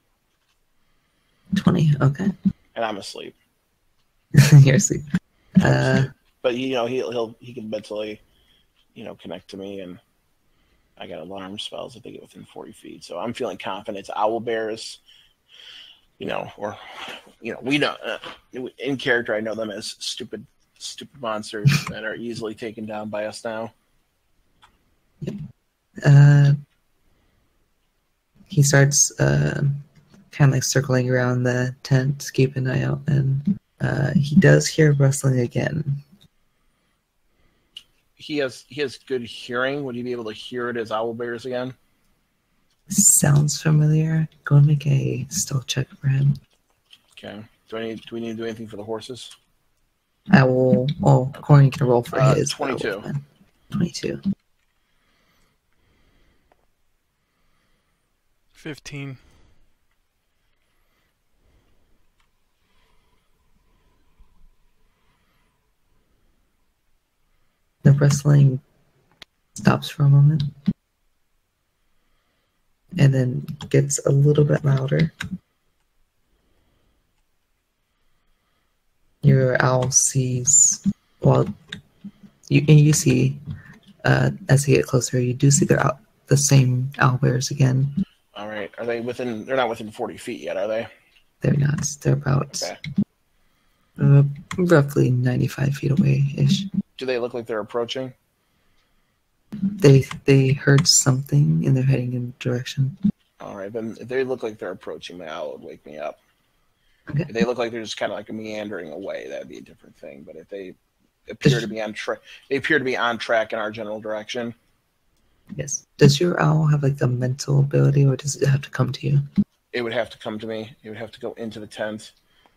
20, okay. And I'm asleep. You're asleep. But he can mentally, connect to me, and I got alarm spells if they get within 40 feet. So I'm feeling confident. It's owl bears, we know in character. I know them as stupid monsters that are easily taken down by us now. Yep. He starts kind of like circling around the tent, keeping an eye out, and he does hear rustling again. He has good hearing. Would he be able to hear it as owl bears again? Sounds familiar. Go and make a stealth check for him. Okay. Do we need to do anything for the horses? I will. Oh, Corey can roll for his. 22. 22. 15. The rustling stops for a moment and then gets a little bit louder. Your owl sees, you see, as they get closer, you do see the same owl bears again. All right. Are they within? They're not within 40 feet yet, are they? They're not. They're about Okay. roughly 95 feet away-ish. Do they look like they're approaching? They heard something and they're heading in the direction. All right, then if they look like they're approaching, the owl would wake me up. Okay. If they look like they're just kind of like meandering away, that'd be a different thing. But if they appear to be on track, they appear to be on track in our general direction. Yes. Does your owl have like a mental ability, or does it have to come to you? It would have to come to me. It would have to go into the tent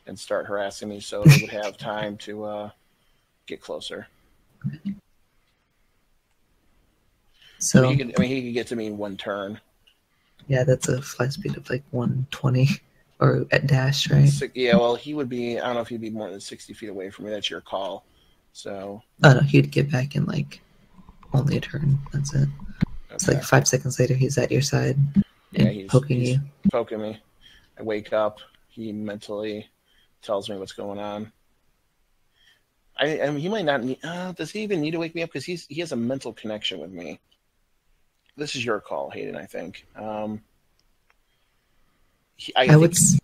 and start harassing me, so they would have time to get closer. Okay. So he could get to me in one turn. Yeah, that's a fly speed of like 120, or at dash, right? Yeah, well, he would be. I don't know if he'd be more than 60 feet away from me. That's your call. So. Oh no, he'd get back in like only a turn. That's it. Okay. It's like 5 seconds later, he's at your side. Yeah, he's poking you. Poking me. I wake up. He mentally tells me what's going on. I mean, he might not need. Does he even need to wake me up? Because he has a mental connection with me. This is your call, Hayden. I think. I would say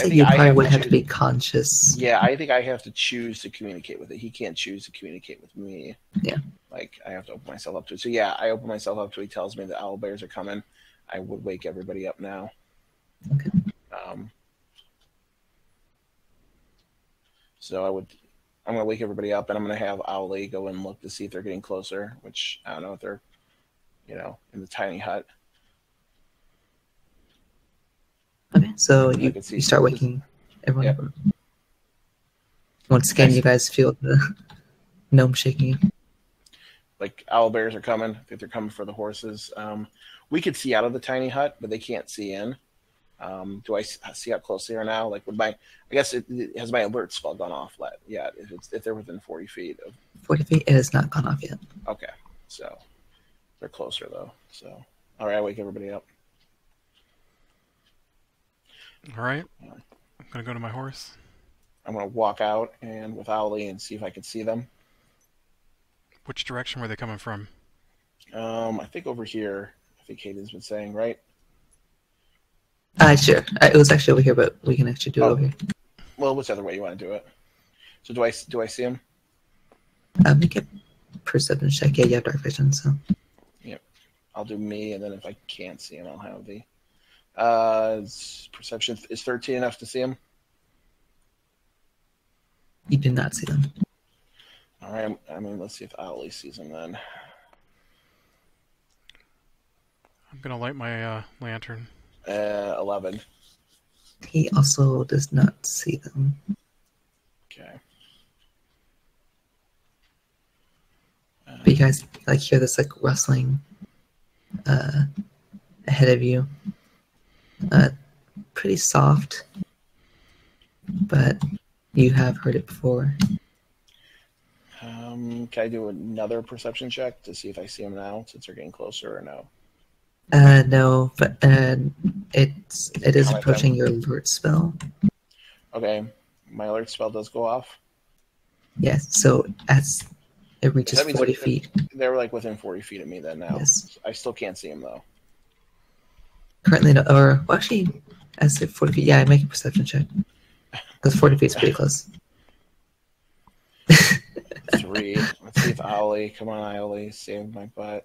you probably would have to be conscious. Yeah, I think I have to choose to communicate with it. He can't choose to communicate with me. Yeah. Like, I have to open myself up to it. So, yeah, I open myself up to it. He tells me the owl bears are coming. I would wake everybody up now. Okay. So I'm going to wake everybody up, and I'm going to have Owly go and look to see if they're getting closer, which I don't know if they're, in the tiny hut. Okay, so you start waking everyone up. Once again, you guys feel the gnome shaking you. Like, owl bears are coming. I think they're coming for the horses. We could see out of the tiny hut, but they can't see in. Do I see how close they are now? Like, I guess has my alert spell gone off yet? If they're within 40 feet of 40 feet, it has not gone off yet. Okay, so they're closer though. So all right, I wake everybody up. All right, I'm gonna go to my horse. I'm gonna walk out and with Owly and see if I can see them. Which direction were they coming from? I think over here. I think Hayden's been saying, right? Sure. It was actually over here, but we can actually do it over here. Well, whichever way you want to do it. So do I see him? Make a perception check. Yeah, you have dark vision, so. Yep. I'll do me, and then if I can't see him, I'll have the. Perception is 13 enough to see him? You did not see them. All right. I mean, let's see if Owly sees him then. I'm gonna light my lantern. 11. He also does not see them. Okay. But you guys hear this rustling ahead of you. Pretty soft, but you have heard it before. Can I do another perception check to see if I see him now, since they're getting closer, or no? No, but it is approaching your alert spell. Okay, my alert spell does go off. Yes, so as it reaches 40 feet. They're within 40 feet of me then now. Yes. I still can't see him though. Currently, no, actually, as if 40 feet, yeah, I make a perception check. Because 40 feet is pretty close. 3. Let's see if Owly, come on Owly, save my butt.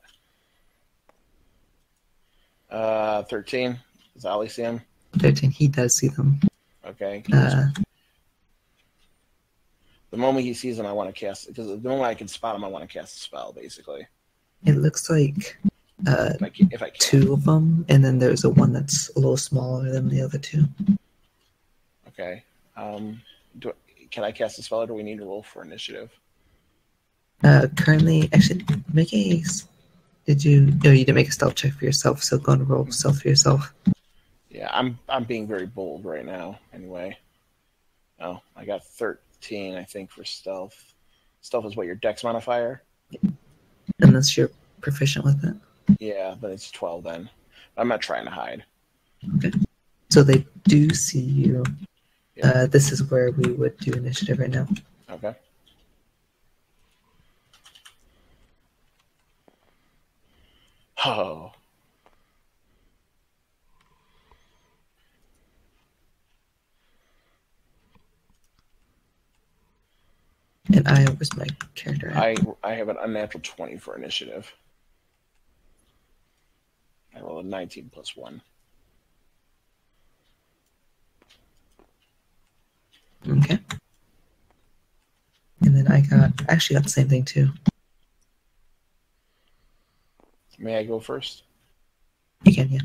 13. Does Owly see him? 13. He does see them. Okay. The moment he sees him, I want to cast, because the moment I can spot him, I want to cast a spell, basically. It looks like if I can. 2 of them, and then there's one that's a little smaller than the other 2. Okay. Can I cast a spell, or do we need to roll for initiative? Currently, actually, you didn't make a stealth check for yourself, so go and roll stealth for yourself. Yeah, I'm being very bold right now, anyway. Oh, I got 13, I think, for stealth. Stealth is what, your dex modifier? Unless you're proficient with it. Yeah, but it's 12 then. I'm not trying to hide. Okay. So they do see you. Yeah. This is where we would do initiative right now. Okay. And where's my character at? I have an unnatural 20 for initiative. I roll a 19 plus 1. Okay. And then I actually got the same thing too. May I go first? You can, yeah.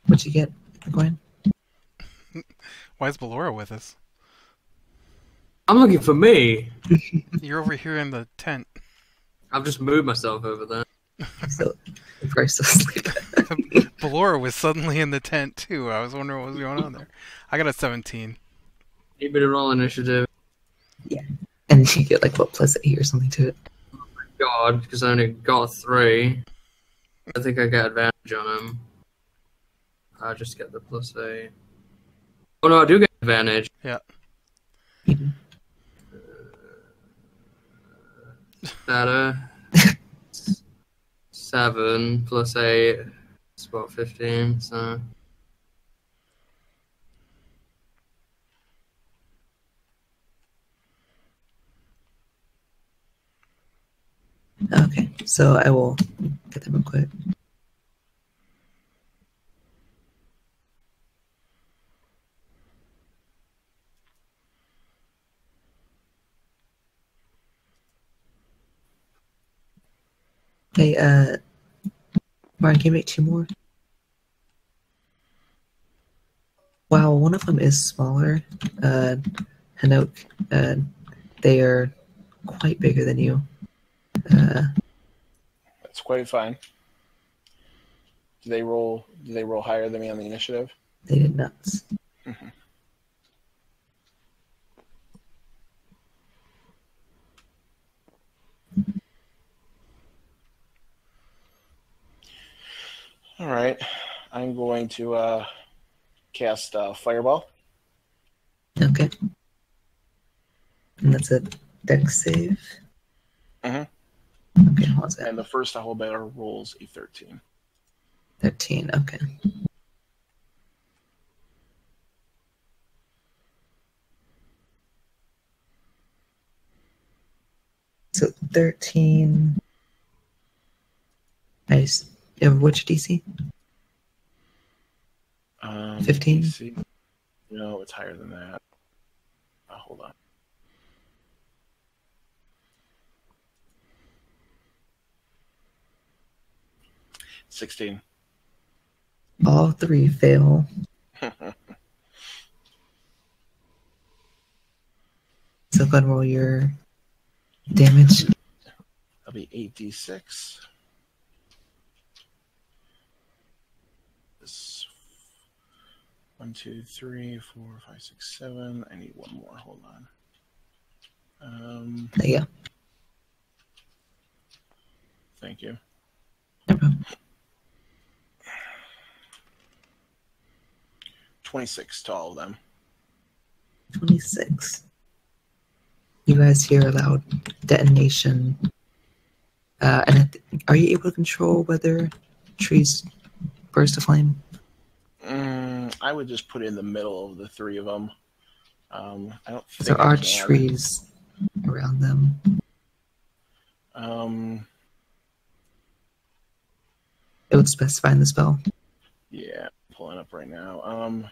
What'd you get, Gwen? Why is Ballora with us? I'm looking for me. You're over here in the tent. I've just moved myself over there. So, the first asleep. Ballora was suddenly in the tent too. I was wondering what was going on there. I got a 17. Need me to roll initiative. Yeah. And you get like what, +8 or something to it. God, because I only got 3. I think I got advantage on him. I just get the +8. Oh no, I do get advantage. Yeah. Mhm. Data. 7 plus 8. It's about 15, so... Okay, so I will get them real quick. Hey, Martin, can you make 2 more? Wow, one of them is smaller. Hanok, they are quite bigger than you. That's quite fine. Do they roll higher than me on the initiative? They did nuts. Mm-hmm. All right. I'm going to cast Fireball. Okay. And that's a dex save. Mm-hmm. Okay, how was that? And the first owlbear rolls a 13. 13, okay. So 13. Nice. What's your DC? 15? DC? No, it's higher than that. Hold on. $16. All 3 fail. So go ahead and roll your damage. That'll be 8d6. This 1, 2, 3, 4, 5, 6, 7. I need one more. Hold on. There you go. Thank you. No problem. 26 to all of them. 26. You guys hear a loud detonation. And are you able to control whether trees burst to flame? I would just put it in the middle of the 3 of them. I don't think There are trees around them. It would specify in the spell. Yeah, I'm pulling up right now.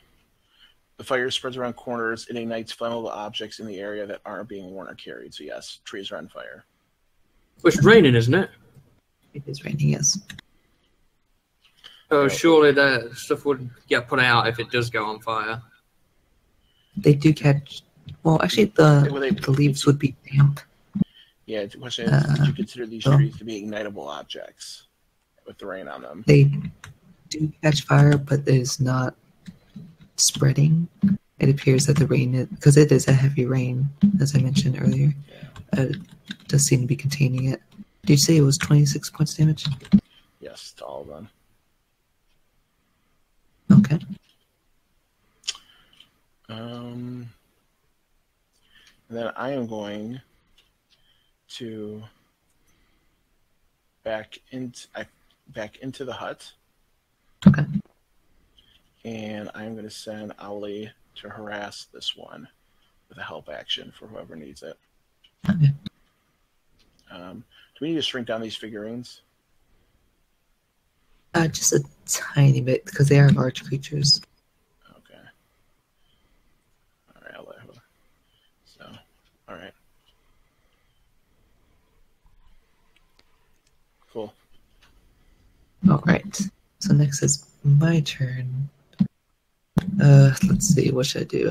The fire spreads around corners. It ignites flammable objects in the area that aren't being worn or carried. So yes, trees are on fire. It's raining, isn't it? It is raining, yes. So surely that stuff would get put out if it does go on fire. They do catch... Well, actually, the leaves would be damp. Yeah, the question is, did you consider these trees to be ignitable objects with the rain on them? They do catch fire, but it is not spreading. It appears that the rain, because it is a heavy rain, as I mentioned earlier, does seem to be containing it. Did you say it was 26 points damage? Yes, to all of them. Okay. And then I am going to back into the hut. Okay. And I'm going to send Owly to harass this one with a help action for whoever needs it. Okay. Do we need to shrink down these figurines? Just a tiny bit, because they are large creatures. Okay. All right, I'll let her. So, all right. Cool. All right. So next is my turn. Let's see. What should I do?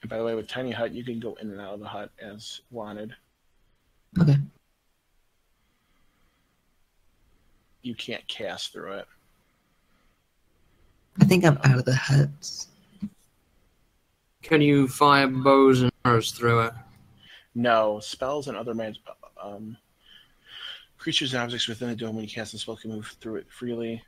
And by the way, with Tiny Hut, you can go in and out of the hut as wanted. Okay. You can't cast through it. I think I'm out of the hut. Can you fire bows and arrows through it? No, spells and other creatures and objects within the dome when you cast a spell can move through it freely.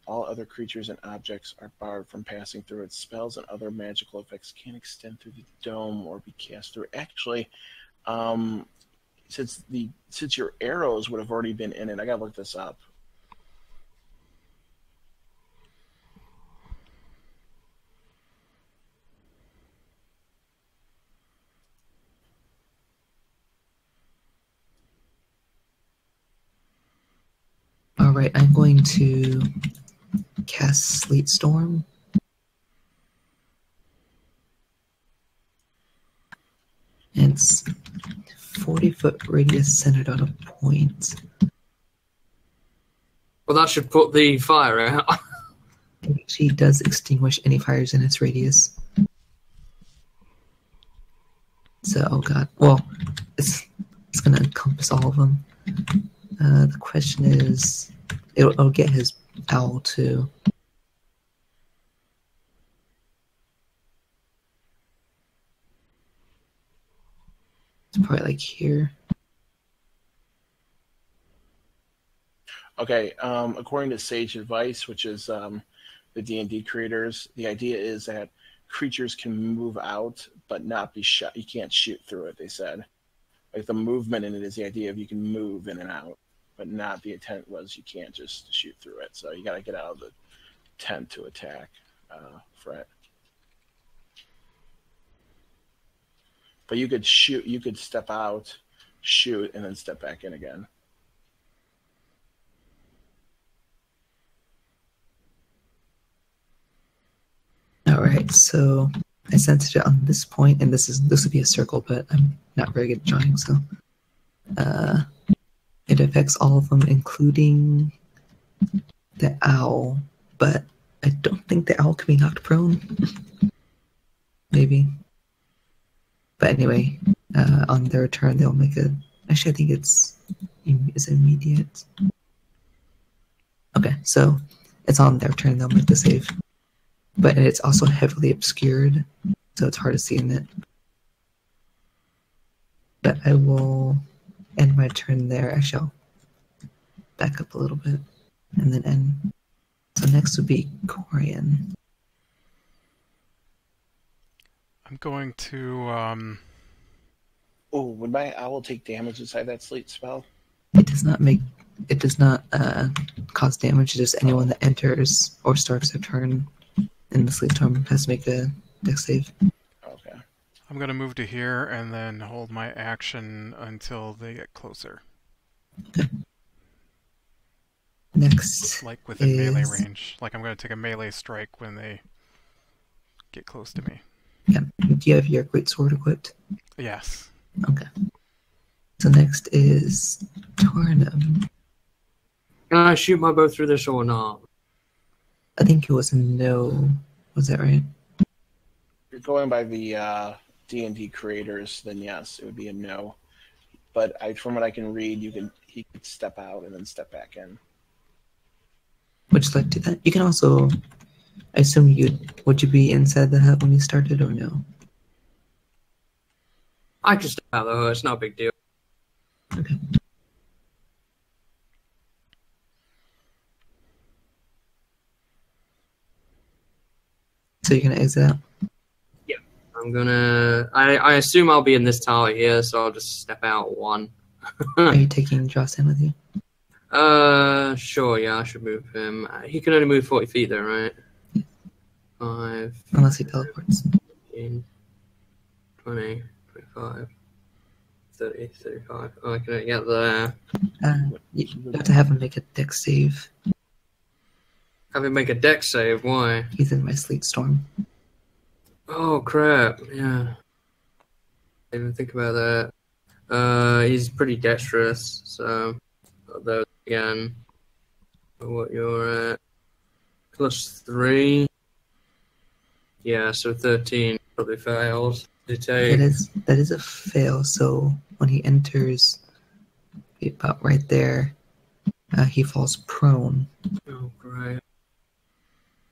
All other creatures and objects are barred from passing through it. Spells and other magical effects can't extend through the dome or be cast through it. Actually, since your arrows would have already been in it, I gotta look this up. Alright, I'm going to cast Sleet Storm. And it's 40-foot radius centered on a point. Well, that should put the fire out. It actually does extinguish any fires in its radius. So, oh god. Well, it's going to encompass all of them. The question is, it'll get his owl too. It's probably like here. Okay, according to Sage Advice, which is the D&D creators, the idea is that creatures can move out but not be shot. You can't shoot through it, they said. Like the movement in it is the idea of you can move in and out, but not the intent was you can't just shoot through it. So you got to get out of the tent to attack, Fret. But you could shoot, you could step out, shoot, and then step back in again. Alright, so I centered it on this point, and this would be a circle, but I'm not very good at drawing, so it affects all of them, including the owl, but I don't think the owl can be knocked prone. Maybe. But anyway, on their turn, they'll make a... Actually, I think it's immediate. Okay, so it's on their turn, they'll make the save. But it's also heavily obscured, so it's hard to see in it. But I will end my turn there. Actually, I'll back up a little bit and then end. So next would be Corian. I'm going to... Oh, would my owl take damage inside that sleep spell? It does not cause damage. Just anyone that enters or starts their turn in the sleep storm has to make a dex save. Okay. I'm going to move to here and then hold my action until they get closer. Okay. Next, like within melee range. Like I'm going to take a melee strike when they get close to me. Yeah. Do you have your great sword equipped? Yes. Okay. So next is Tornum. Can I shoot my bow through this or not? I think it was a no. Was that right? If you're going by the D&D creators, then yes, it would be a no. But from what I can read, he could step out and then step back in. Which led to that. You can also, I assume would you be inside the hut when you started or no? I can step out though, it's not a big deal. Okay. So you're gonna exit out? Yeah. I'm gonna... I assume I'll be in this tower here, so I'll just step out one. Are you taking Jocelyn with you? Sure, yeah, I should move him. He can only move 40 feet though, right? 5, Unless he teleports. 15, 20, 25, 30, 35. Oh, I can get there. You have to have him make a dex save. Have him make a dex save, why? He's in my sleet storm. Oh, crap, yeah. I didn't even think about that. He's pretty dexterous, so... Those again. What you're at. +3. Yeah, so 13 probably fails. That is a fail, so when he enters about right there, he falls prone. Oh, great.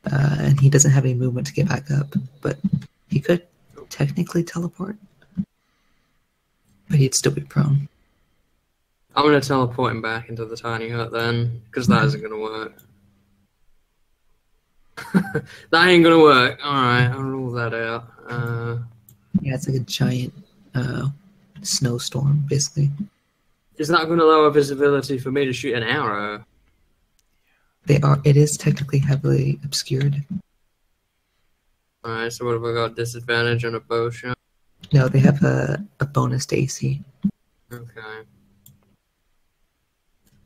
And he doesn't have any movement to get back up, but he could technically teleport. But he'd still be prone. I'm going to teleport him back into the tiny hut then, because that isn't going to work. That ain't going to work. Alright, I'll rule that out. Yeah, it's like a giant snowstorm, basically. Is that going to lower visibility for me to shoot an arrow? It is technically heavily obscured. Alright, so what have I got? Disadvantage on a bow shot? No, they have a bonus to AC. Okay.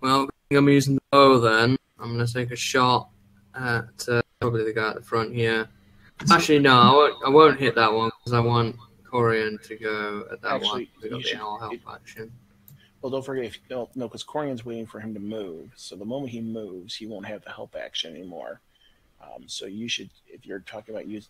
Well, I'm using the bow then. I'm going to take a shot at probably the guy at the front here. Actually, no, I won't hit that one because I want Corian to go at that one. We got the owl help action. Well, don't forget, because Corian's waiting for him to move. So the moment he moves, he won't have the help action anymore. So you should, if you're talking about you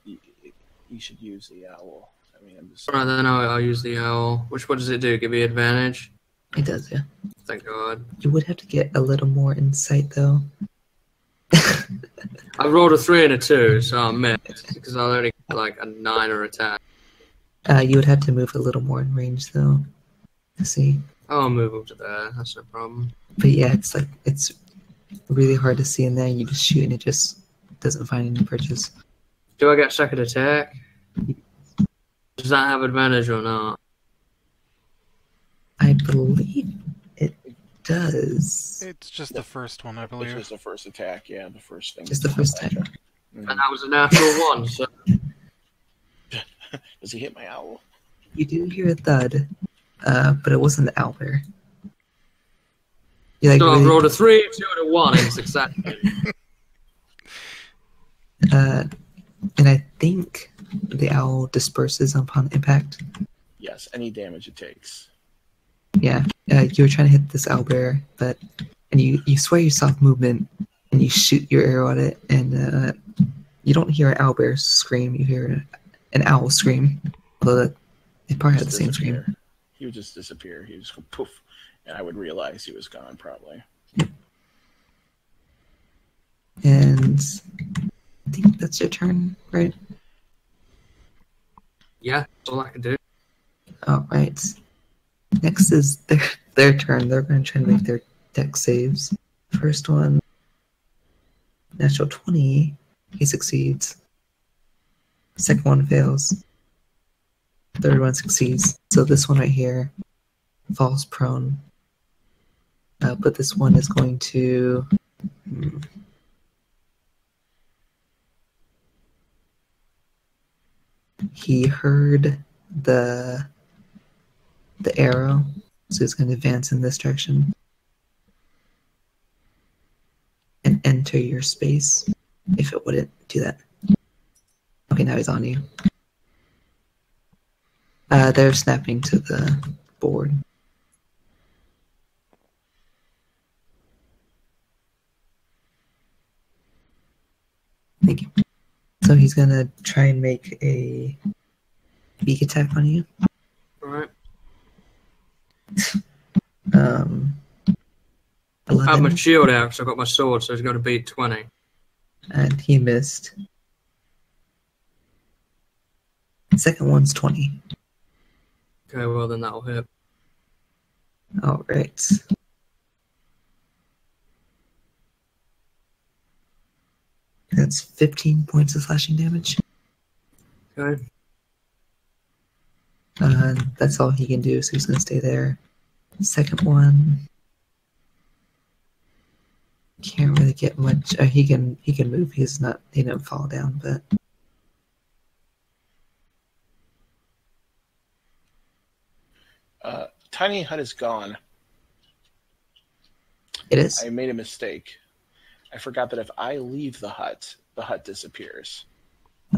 should use the owl. I mean, I'm just. Alright, then I'll use the owl. What does it do? Give me advantage? It does, yeah. Thank God. You would have to get a little more insight, though. I rolled a 3 and a 2, so I missed because I only got like a 9 or attack. You would have to move a little more in range, though, to see. I'll move up to there. That's no problem. But yeah, it's really hard to see in there. You just shoot and it just doesn't find any bridges. Do I get second attack? Does that have advantage or not? I believe it does. It's just the first one, I believe. It's just the first attack, yeah, the first thing. Just the first attack. And that was a natural 1, so... Does he hit my owl? You do hear a thud, but it wasn't the owlbear. So I rolled a 3, 2, and a 1 in succession. And I think the owl disperses upon impact. Yes, any damage it takes. Yeah, you were trying to hit this owlbear, and you swear you saw movement, and you shoot your arrow at it, and you don't hear an owlbear scream, you hear an owl scream, although it probably had the same scream. He would just disappear. He would just go poof, and I would realize he was gone, probably. And I think that's your turn, right? Yeah, that's all I can do. All right. Next is their turn. They're going to try to make their dex saves. First one, natural 20. He succeeds. Second one fails. Third one succeeds. So this one right here falls prone. But this one is going to... He heard the arrow, so he's going to advance in this direction and enter your space if it wouldn't do that. Okay, now he's on you. They're snapping to the board. Thank you. So he's going to try and make a beak attack on you. Alright. 11. I have my shield out because I've got my sword, so he's got to beat 20. And he missed. Second one's 20. Okay, well then that'll hit. Alright. That's 15 points of slashing damage. Okay. That's all he can do, so he's going to stay there. Second one. can't really get much. He can move. He didn't fall down, but Tiny hut is gone. it is. I made a mistake. I forgot that if I leave the hut disappears.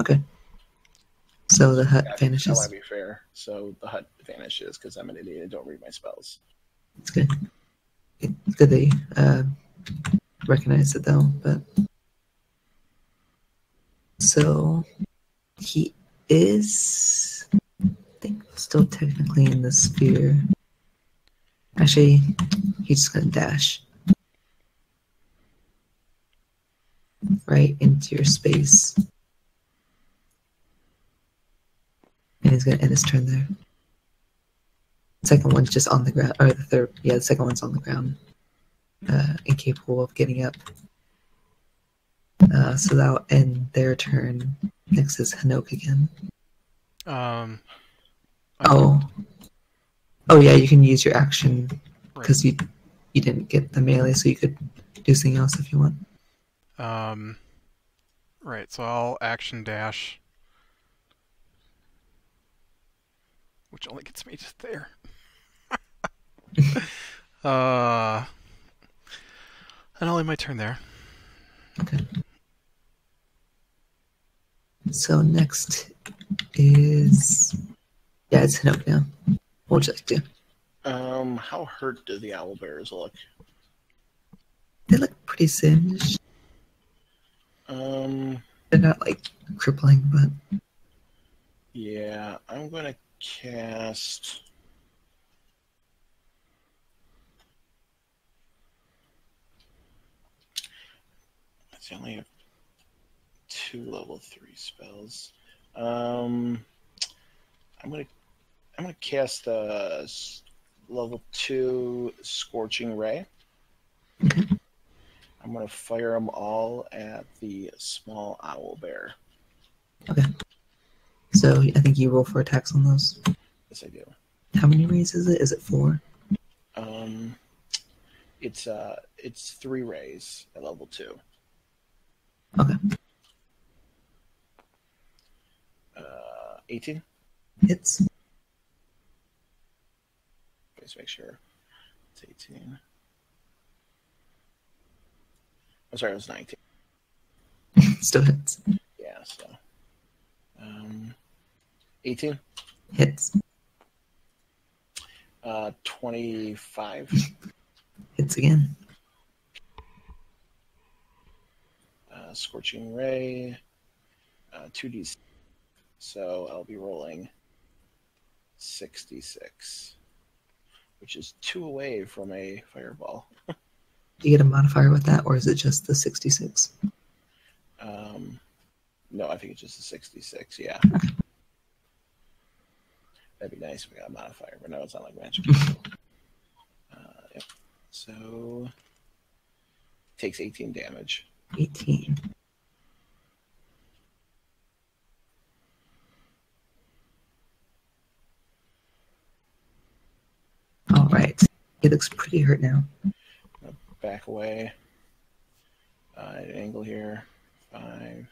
Okay. So the hut I vanishes. want to be fair. So the hut vanishes because I'm an idiot and don't read my spells. It's good. It's good they recognize it though, but so he is, I think, still technically in the sphere. Actually, he's just gonna dash right into your space, and he's gonna end his turn there. The second one's just on the ground, or the third, yeah, the second one's on the ground, incapable of getting up. So that'll end their turn. Next is Hanok again. Oh yeah, you can use your action because you didn't get the melee, so you could do something else if you want. Right, so I'll action dash, which only gets me just there. And I'll end my turn there. Okay. So next is it's Hanok now. What would you like to do? How hurt do the owlbears look? They look pretty singed. They're not like crippling, but yeah, I'm gonna cast. I only have 2 level 3 spells. I'm gonna cast a level 2 Scorching Ray. I'm gonna fire them all at the small owlbear. okay. So I think you roll for attacks on those. Yes, I do. How many rays is it? Is it 4? It's 3 rays at level 2. Okay. 18. Hits. Let's make sure. It's 18. I'm sorry, it was 19. Still hits. Yeah, so 18. Hits. 25. Hits again. Scorching Ray. 2d6. So I'll be rolling 66, which is 2 away from a fireball. Do you get a modifier with that, or is it just the 66? No, I think it's just a 66, yeah. Okay. That'd be nice if we got a modifier, but no, it's not like magic. Yep. So, takes 18 damage. 18. All right. He looks pretty hurt now. Back away. At an angle here. 5,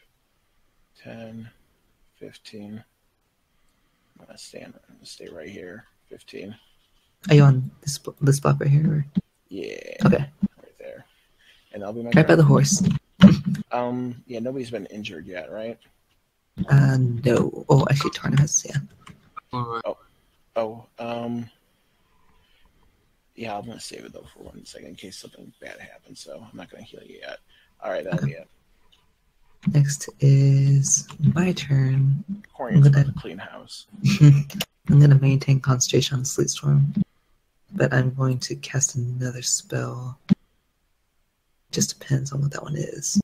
10, 15. I'm gonna stay right here. 15. Are you on this spot right here? Or? Yeah. Okay. Right there. And I'll be my Right by the horse. Yeah, nobody's been injured yet, right? No. Oh, actually, Tarnum yeah. Alright. Yeah, I'm gonna save it though for 1 second in case something bad happens. So I'm not gonna heal you yet. All right, that'll be it. Next is my turn. Corian's got a clean house. I'm gonna maintain concentration on Sleet Storm, but I'm going to cast another spell. Just depends on what that one is.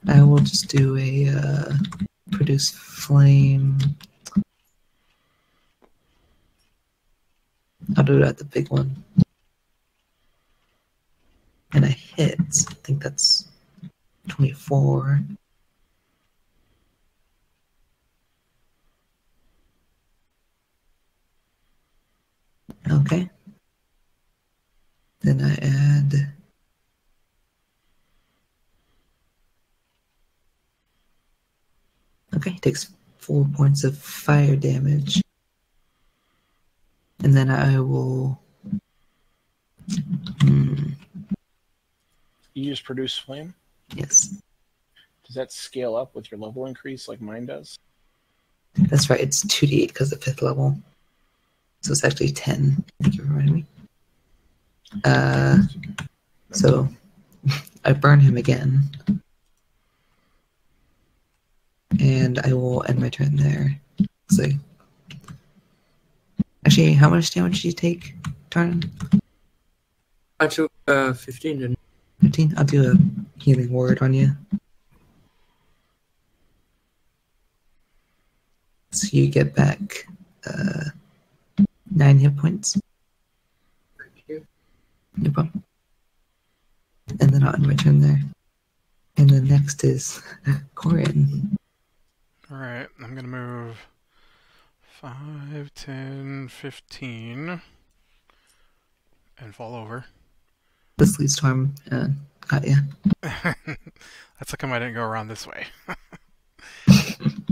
I will just do a produce flame. I'll do it at the big one. And I hit. I think that's 24. Okay. Then I add. Okay, takes 4 points of fire damage. And then I will. You just produce flame? Yes. Does that scale up with your level increase like mine does? That's right, it's 2d8 because of 5th level. So it's actually 10. Thank you for reminding me. So I burn him again. And I will end my turn there. So, actually, how much damage did you take, Tarnan? I took 15, didn't 15? I'll do a healing word on you. So you get back 9 hit points. you? No problem. And then I'll end my turn there. And then next is Corin. Alright, I'm gonna move 5, 10, 15, and fall over. The sleet storm got you. That's how come I didn't go around this way.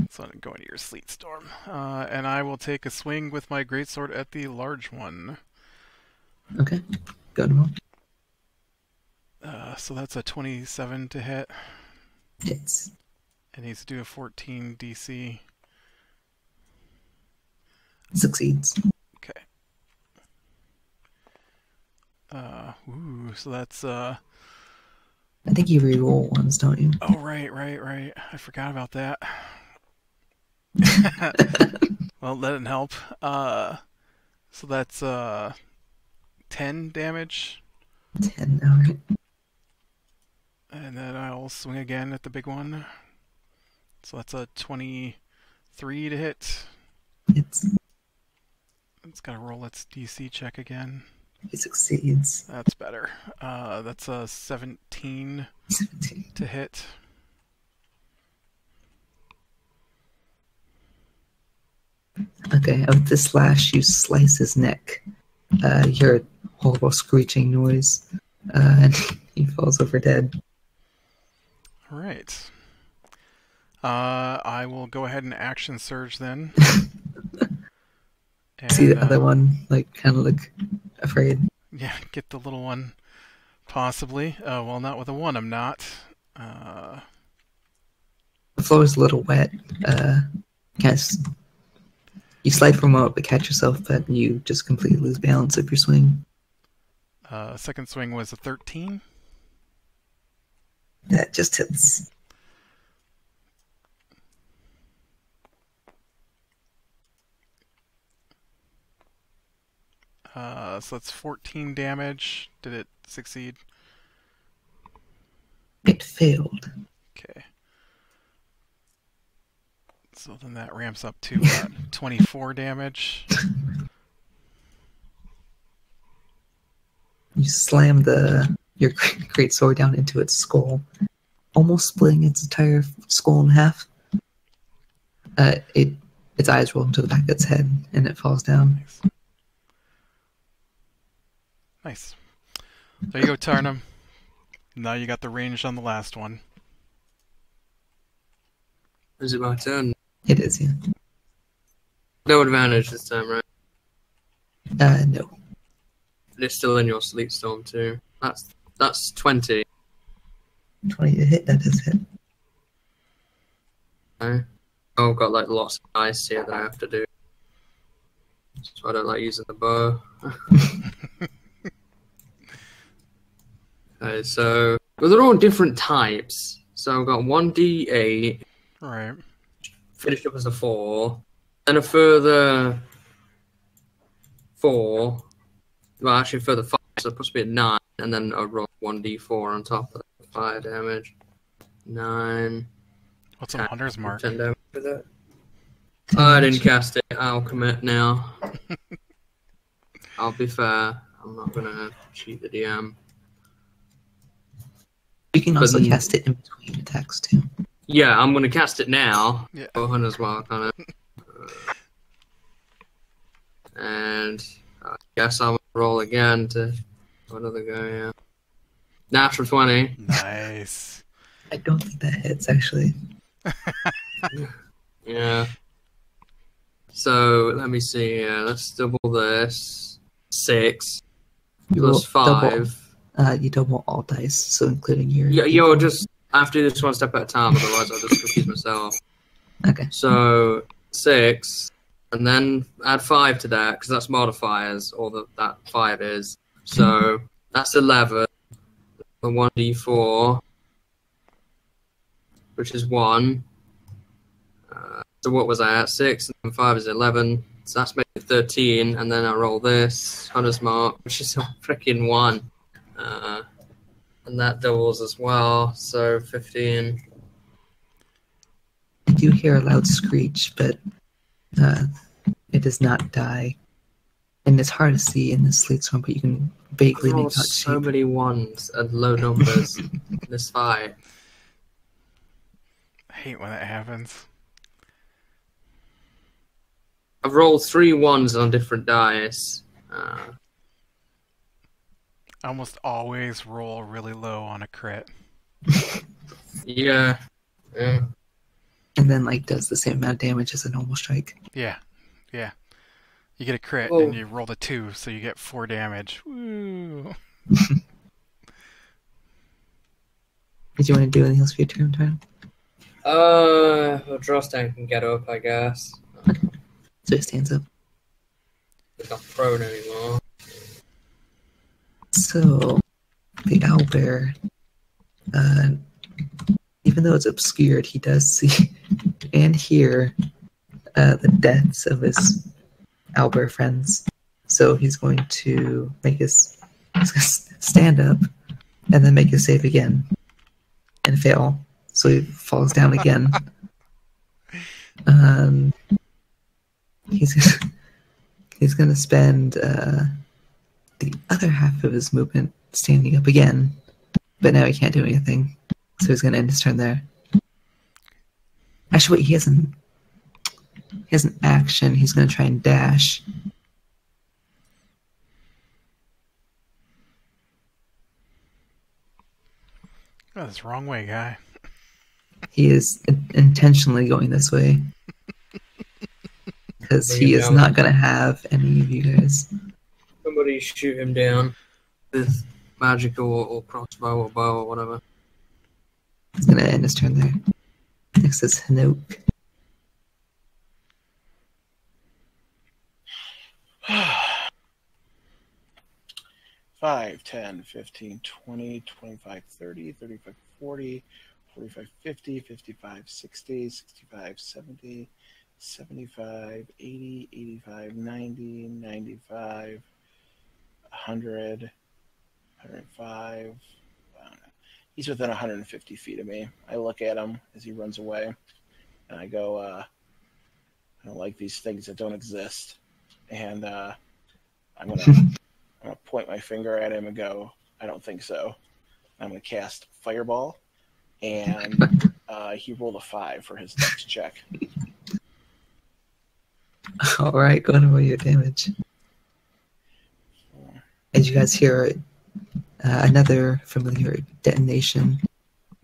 So I didn't go into your sleet storm. And I will take a swing with my greatsword at the large one. Okay, go to roll. So that's a 27 to hit. Hits. It needs to do a 14 DC. Succeeds. Okay. So that's I think you re-roll ones, don't you? Oh, right. I forgot about that. Well, that didn't help. So that's 10 damage. 10, alright. And then I'll swing again at the big one. So that's a 23 to hit. It's gotta roll its DC check again. It succeeds. That's better. That's a 17 to hit. Okay, with this slash, you slice his neck. You hear a horrible screeching noise, and he falls over dead. Alright. I will go ahead and action surge then. And, see the other one, like, kind of look afraid. Yeah, get the little one, possibly. Well, not with a 1, I'm not. The floor is a little wet. You slide for a moment, but catch yourself, but you just completely lose balance of your swing. Second swing was a 13. That just hits. So that's 14 damage. Did it succeed? It failed. Okay. So then that ramps up to 24 damage. You slam your great sword down into its skull, almost splitting its entire skull in half. Its eyes roll into the back of its head, and it falls down. Nice. There you go, Tarnum. Now you got the range on the last one. Is it my turn? It is, yeah. No advantage this time, right? No. It's still in your sleep storm too. That's 20. 20 to hit, that does hit. Okay. Oh, I've got like lots of dice here that I have to do. So I don't like using the bow. Okay, so well, they're all different types. So I've got 1d8. Right. Finished up as a 4. Then a further 4. Well, actually, a further 5. So it puts me at 9. And then I roll 1d4 on top of that. 5 damage. 9. What's a Hunter's Mark? 10 damage with it. I didn't cast it. I'll commit now. I'll be fair. I'm not going to cheat the DM. You can also then- cast it in between attacks too. Yeah, I'm gonna cast it now. Yeah. For Hunter's Mark on it. And I guess I'll roll again to another go, yeah. Natural 20. Nice. I don't think that hits actually. Yeah. So, let me see here. Let's double this. 6 You plus roll double. 5. You double all dice, so including your. Yeah, you'll just I have to do this one step at a time, otherwise I'll just confuse myself. Okay. So 6, and then add 5 to that because that's modifiers, or that 5 is. So that's 11. The 1d4, which is 1. So what was I at? 6, and then 5 is 11. So that's made it 13, and then I roll this Hunter's Mark, which is a freaking 1. And that doubles as well, so 15. You do hear a loud screech, but it does not die. And it's hard to see in this sleet storm, but you can vaguely I make rolled out so shape. many ones at low numbers in this fight. I hate when that happens. I've rolled 3 ones on different dice. I almost always roll really low on a crit. Yeah. And then like does the same amount of damage as a normal strike. Yeah. You get a crit Oh. and you roll the 2, so you get 4 damage. Woo! Did you want to do anything else for your turn? Well, Drostan can get up, I guess. So he stands up. He's not prone anymore. So the owlbear, even though it's obscured, he does see and hear the deaths of his owlbear friends. So he's going to he's going to stand up and then make a save again and fail. So he falls down again. He's going to spend the other half of his movement standing up again, but now he can't do anything. So he's going to end his turn there. Actually, wait, he has an action. He's going to try and dash. Oh, that's the wrong way, guy. He is intentionally going this way. Because he is not going to have any of you guys. Somebody shoot him down with magical or crossbow or bow or whatever. He's going to end his turn there. Next is Hinoke. 5, 10, 15, 20, 25, 30, 35, 40, 45, 50, 55, 60, 65, 70, 75, 80, 85, 90, 95, 100, 105. He's within 150 feet of me. I look at him as he runs away, and I go, I don't like these things that don't exist. And I'm going to point my finger at him and go, I don't think so. I'm going to cast Fireball, and he rolled a 5 for his dex check. Alright, go ahead and roll your damage. As you guys hear another familiar detonation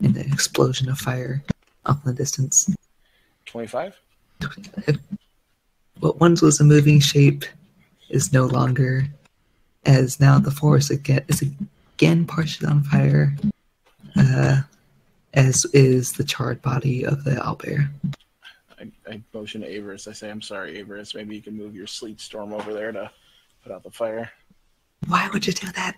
and an explosion of fire off in the distance. 25? What once was a moving shape is no longer, as now the forest is again partially on fire, as is the charred body of the owlbear. I motion to Averis. I say, I'm sorry, Averis. Maybe you can move your sleet storm over there to put out the fire. Why would you do that?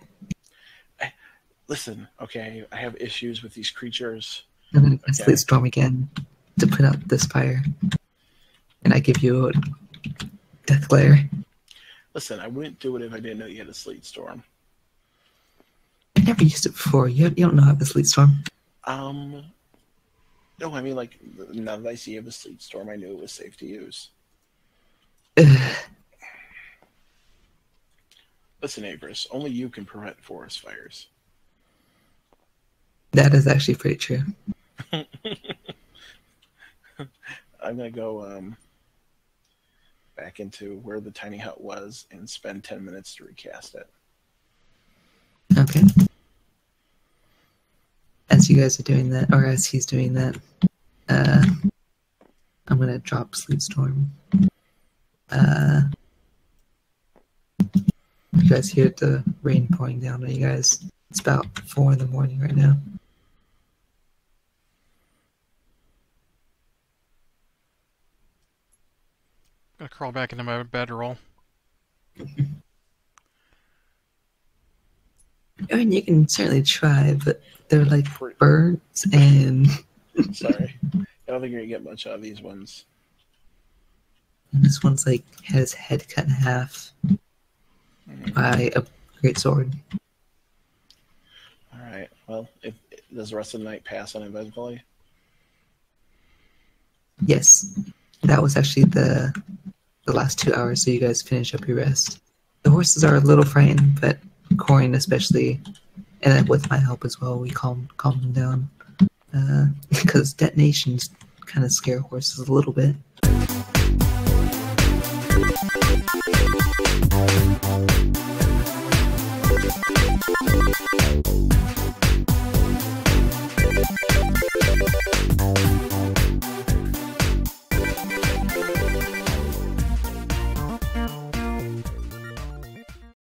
Listen, okay, I have issues with these creatures. And then I sleet storm again to put out this fire. And I give you a death glare. Listen, I wouldn't do it if I didn't know you had a sleet storm. I never used it before. You don't know I have a sleet storm. No, I mean, like, now that I see you have a sleet storm, I knew it was safe to use. Listen, Averis, only you can prevent forest fires. That is actually pretty true. I'm gonna go back into where the tiny hut was and spend 10 minutes to recast it. Okay. As you guys are doing that, or as he's doing that, I'm gonna drop Sleep Storm. You guys hear the rain pouring down on you guys. It's about 4 in the morning right now. Gonna crawl back into my bedroll. I mean, you can certainly try, but they're like birds and... Sorry. I don't think you're gonna get much out of these ones. And this one's like, had his head cut in half by a great sword. Alright, well, does the rest of the night pass uneventfully? Yes. That was actually the last 2 hours, so you guys finish up your rest. The horses are a little frightened, but Corin especially, and then with my help as well, we calm them down. Because detonations kind of scare horses a little bit.